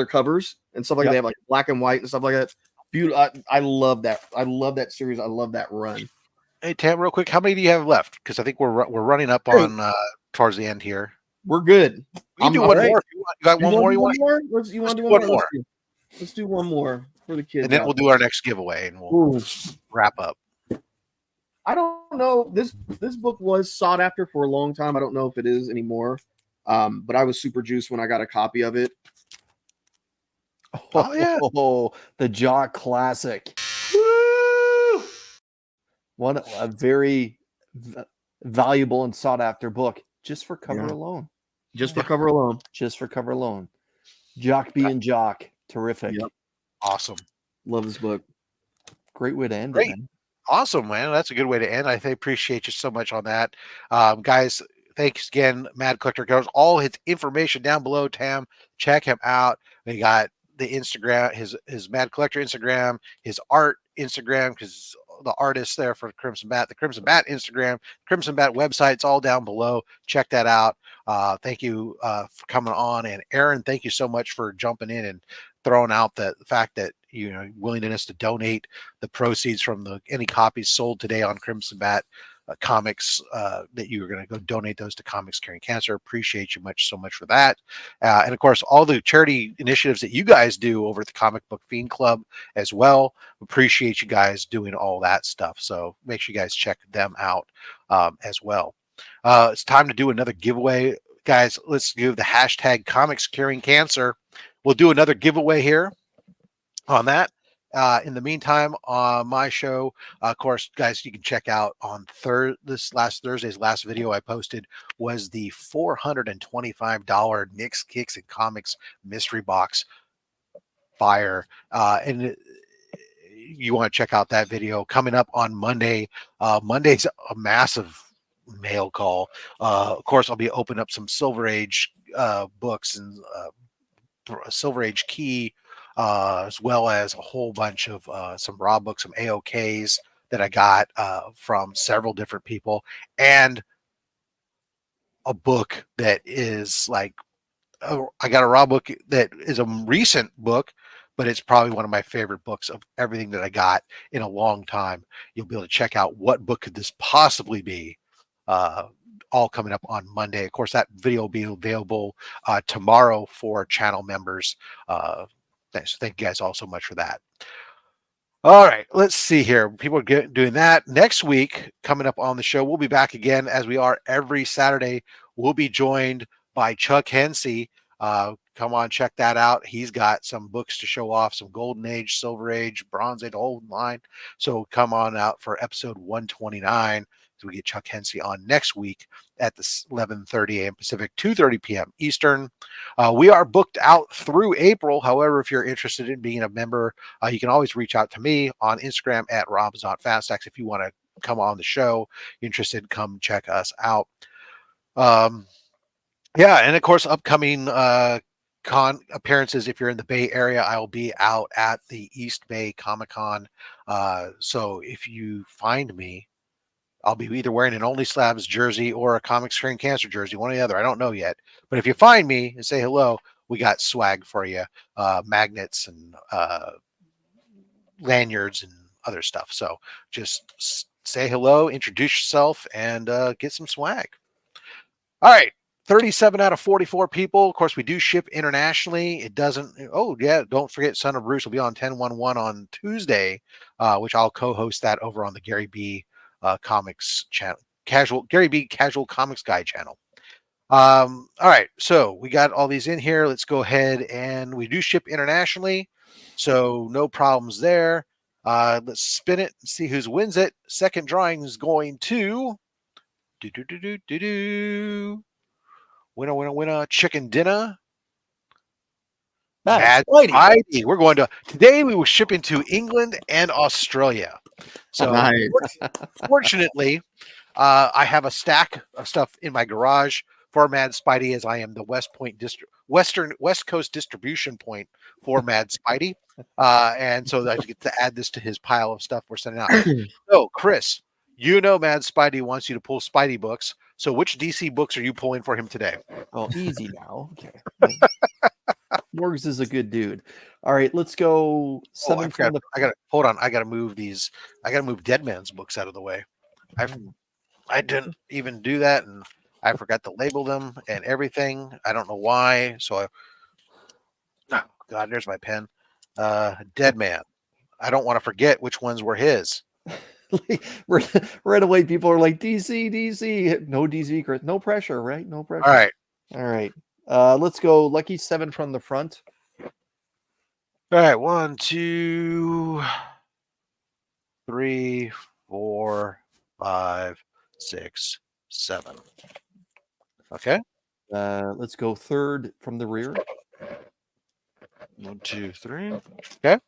covers and stuff like that. They have like black and white and stuff like that. Beautiful. I love that. I love that series. I love that run. Hey Tam, real quick, how many do you have left? Because I think we're running up on towards the end here. We're good. We can do one more. If you want. You got one more? You want more? You want to do one one more? Let's do one more for the kids. And then we'll do our next giveaway and we'll wrap up. I don't know. This book was sought after for a long time. I don't know if it is anymore. But I was super juiced when I got a copy of it. Oh yeah. Oh, the Jock Classic. A very valuable and sought after book just for cover alone. Just for cover alone. Just for cover alone. Jock being Jock. Terrific. Yep. Awesome. Love this book. Great way to end Great. it. Man. Awesome, man. That's a good way to end. I appreciate you so much on that. Guys, thanks again. Mad Collector goes all his information down below. Tam, check him out. We got the Instagram, his Mad Collector Instagram, his art Instagram, because the artist there for Crimson Bat, the Crimson Bat Instagram, Crimson Bat website, it's all down below. Check that out. Thank you for coming on. And Aaron, thank you so much for jumping in and throwing out the fact that willingness to donate the proceeds from any copies sold today on Crimson Bat comics, that you were going to go donate those to Comics Curing Cancer. Appreciate you so much for that. And of course, all the charity initiatives that you guys do over at the Comic Book Fiend Club as well. Appreciate you guys doing all that stuff. So make sure you guys check them out as well. It's time to do another giveaway. Guys, let's give the hashtag Comics Curing Cancer. We'll do another giveaway here on that. In the meantime, on my show, of course, guys, you can check out on this last Thursday's last video I posted was the $425 Knicks, Kicks, and Comics mystery box fire. And you want to check out that video coming up on Monday. Monday's a massive mail call. Of course, I'll be opening up some Silver Age books and Silver Age Key, as well as a whole bunch of some raw books, some AOKs that I got from several different people, and a book that is like, I got a raw book that is a recent book, but it's probably one of my favorite books of everything that I got in a long time. You'll be able to check out what book could this possibly be. All coming up on Monday. Of course, that video will be available tomorrow for channel members. Thanks. Thank you guys all so much for that. All right, let's see here. People are doing that. Next week, coming up on the show, we'll be back again as we are every Saturday. We'll be joined by Chuck Hensey. Come on, check that out. He's got some books to show off, some Golden Age, Silver Age, Bronze Age, old line. So come on out for episode 129. We get Chuck Hensey on next week at the 11:30 a.m. Pacific, 2:30 p.m. Eastern. We are booked out through April. However, if you're interested in being a member, you can always reach out to me on Instagram at robs.fastx if you want to come on the show. You're interested, come check us out. Yeah, and of course, upcoming con appearances. If you're in the Bay Area, I'll be out at the East Bay Comic Con. So if you find me, I'll be either wearing an OnlySlabs jersey or a Comic Screen Cancer jersey, one or the other. I don't know yet. But if you find me and say hello, we got swag for you, magnets and lanyards and other stuff. So just say hello, introduce yourself, and get some swag. All right. 37 out of 44 people. Of course, we do ship internationally. It doesn't. Oh, yeah. Don't forget, Son of Bruce will be on 10/11 on Tuesday, which I'll co-host that over on the Gary B Comics channel, Gary B Casual Comics Guy channel. All right. So we got all these in here. Let's go ahead and we do ship internationally. So no problems there. Let's spin it and see who wins it. Second drawing is going to winner, chicken dinner. Mad Spidey. We're going to today. We were shipping to England and Australia. So Nice. fortunately, I have a stack of stuff in my garage for Mad Spidey, as I am the West Coast distribution point for Mad Spidey, and so I get to add this to his pile of stuff we're sending out. So, Chris, you know Mad Spidey wants you to pull Spidey books. So which DC books are you pulling for him today? Oh, easy now. Okay. Morgs is a good dude. All right, let's go. I gotta hold on. I gotta move these. I gotta move Dead Man's books out of the way. I didn't even do that, and I forgot to label them and everything. I don't know why. So oh God, there's my pen. Dead Man. I don't want to forget which ones were his. Right away, people are like DC, no DC, Chris, no pressure, right? No pressure. All right. Let's go. Lucky 7 from the front. All right, 1, 2, 3, 4, 5, 6, 7. Okay. Let's go 3rd from the rear. 1, 2, 3. Okay. All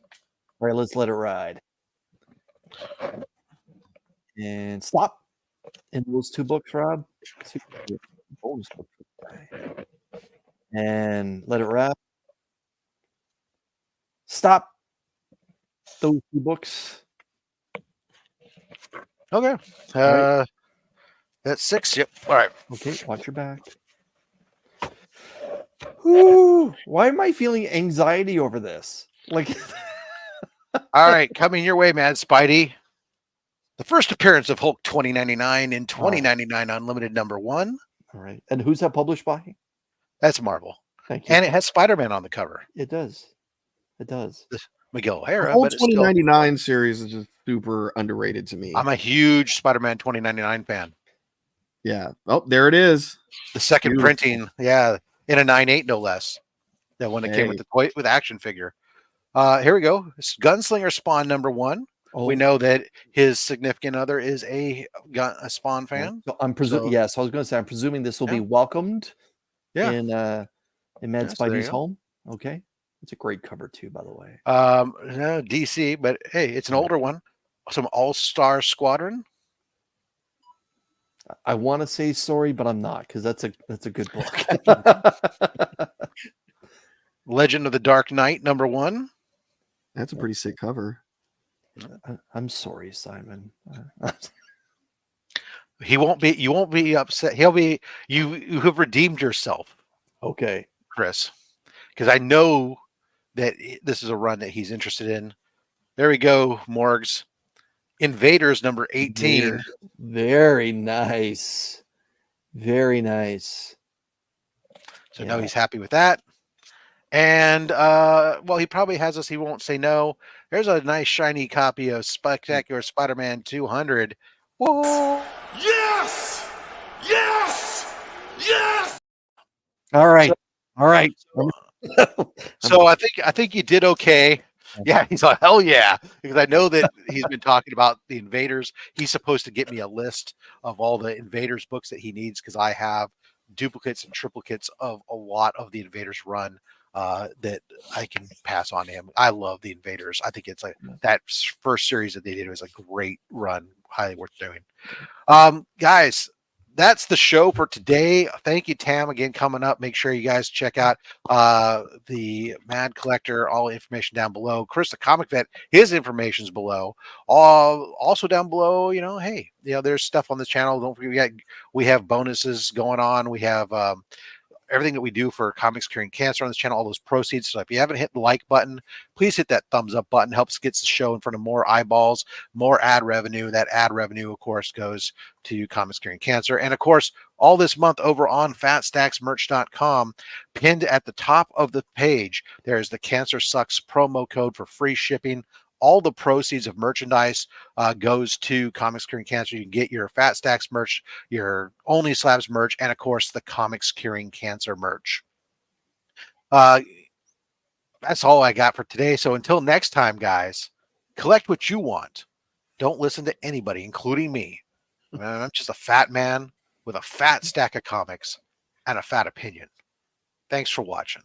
right, let's let it ride. And stop in those 2 books, Rob. And let it wrap. Stop those 2 books. Okay. Right. That's 6. Yep. All right. Okay. Watch your back. Whew. Why am I feeling anxiety over this? Like, all right. Coming your way, Mad Spidey. The first appearance of Hulk 2099 in 2099 Unlimited #1. All right. And who's that published by? That's Marvel. Thank you. And it has Spider-Man on the cover. It does. It does. Miguel O'Hara. The whole but it's still, 2099 series is just super underrated to me. I'm a huge Spider-Man 2099 fan. Yeah. Oh, there it is. The second Beautiful. printing, yeah, in a 9/8 no less. That one that came with the toy with action figure. Here we go. It's Gunslinger Spawn #1. Oh. We know that his significant other is a Spawn fan. So I'm presuming. Yes, I was going to say. I'm presuming this will be welcomed. Yeah. In Mad so Spidey's home. Okay. It's a great cover too, by the way. No, DC, but hey, it's an older one. Some All-Star Squadron. I want to say sorry, but I'm not, because that's a good book. Legend of the Dark Knight #1. That's a pretty sick cover. I'm sorry, Simon. He won't be. You won't be upset. He'll be. You have redeemed yourself. Okay, Chris, because I know that this is a run that he's interested in. There we go, Morgs. Invaders #18. Very nice. Very nice. So now he's happy with that. And well, he probably has us. He won't say no. There's a nice shiny copy of Spectacular Spider-Man 200. Whoa! Yes! Yes! Yes! All right. All right. So I think you did okay. Yeah, he's like, hell yeah. Because I know that he's been talking about the Invaders. He's supposed to get me a list of all the Invaders books that he needs because I have duplicates and triplicates of a lot of the Invaders run that I can pass on to him. I love the Invaders. I think it's like that first series that they did was a great run, highly worth doing. Guys, that's the show for today. Thank you, Tam, again coming up. Make sure you guys check out the Mad Collector. All information down below. Chris, the Comic Vet, his information's below. Also down below, hey, there's stuff on this channel. Don't forget, we have bonuses going on. We have everything that we do for Comics Curing Cancer on this channel, all those proceeds. So if you haven't hit the like button, please hit that thumbs up button. Helps get the show in front of more eyeballs, more ad revenue. That ad revenue, of course, goes to Comics Curing Cancer. And of course, all this month over on fatstacksmerch.com, pinned at the top of the page, there's the Cancer Sucks promo code for free shipping. All the proceeds of merchandise goes to Comics Curing Cancer. You can get your Fat Stacks merch, your OnlySlabs merch, and of course the Comics Curing Cancer merch. That's all I got for today. So until next time, guys, collect what you want. Don't listen to anybody, including me. I'm just a fat man with a fat stack of comics and a fat opinion. Thanks for watching.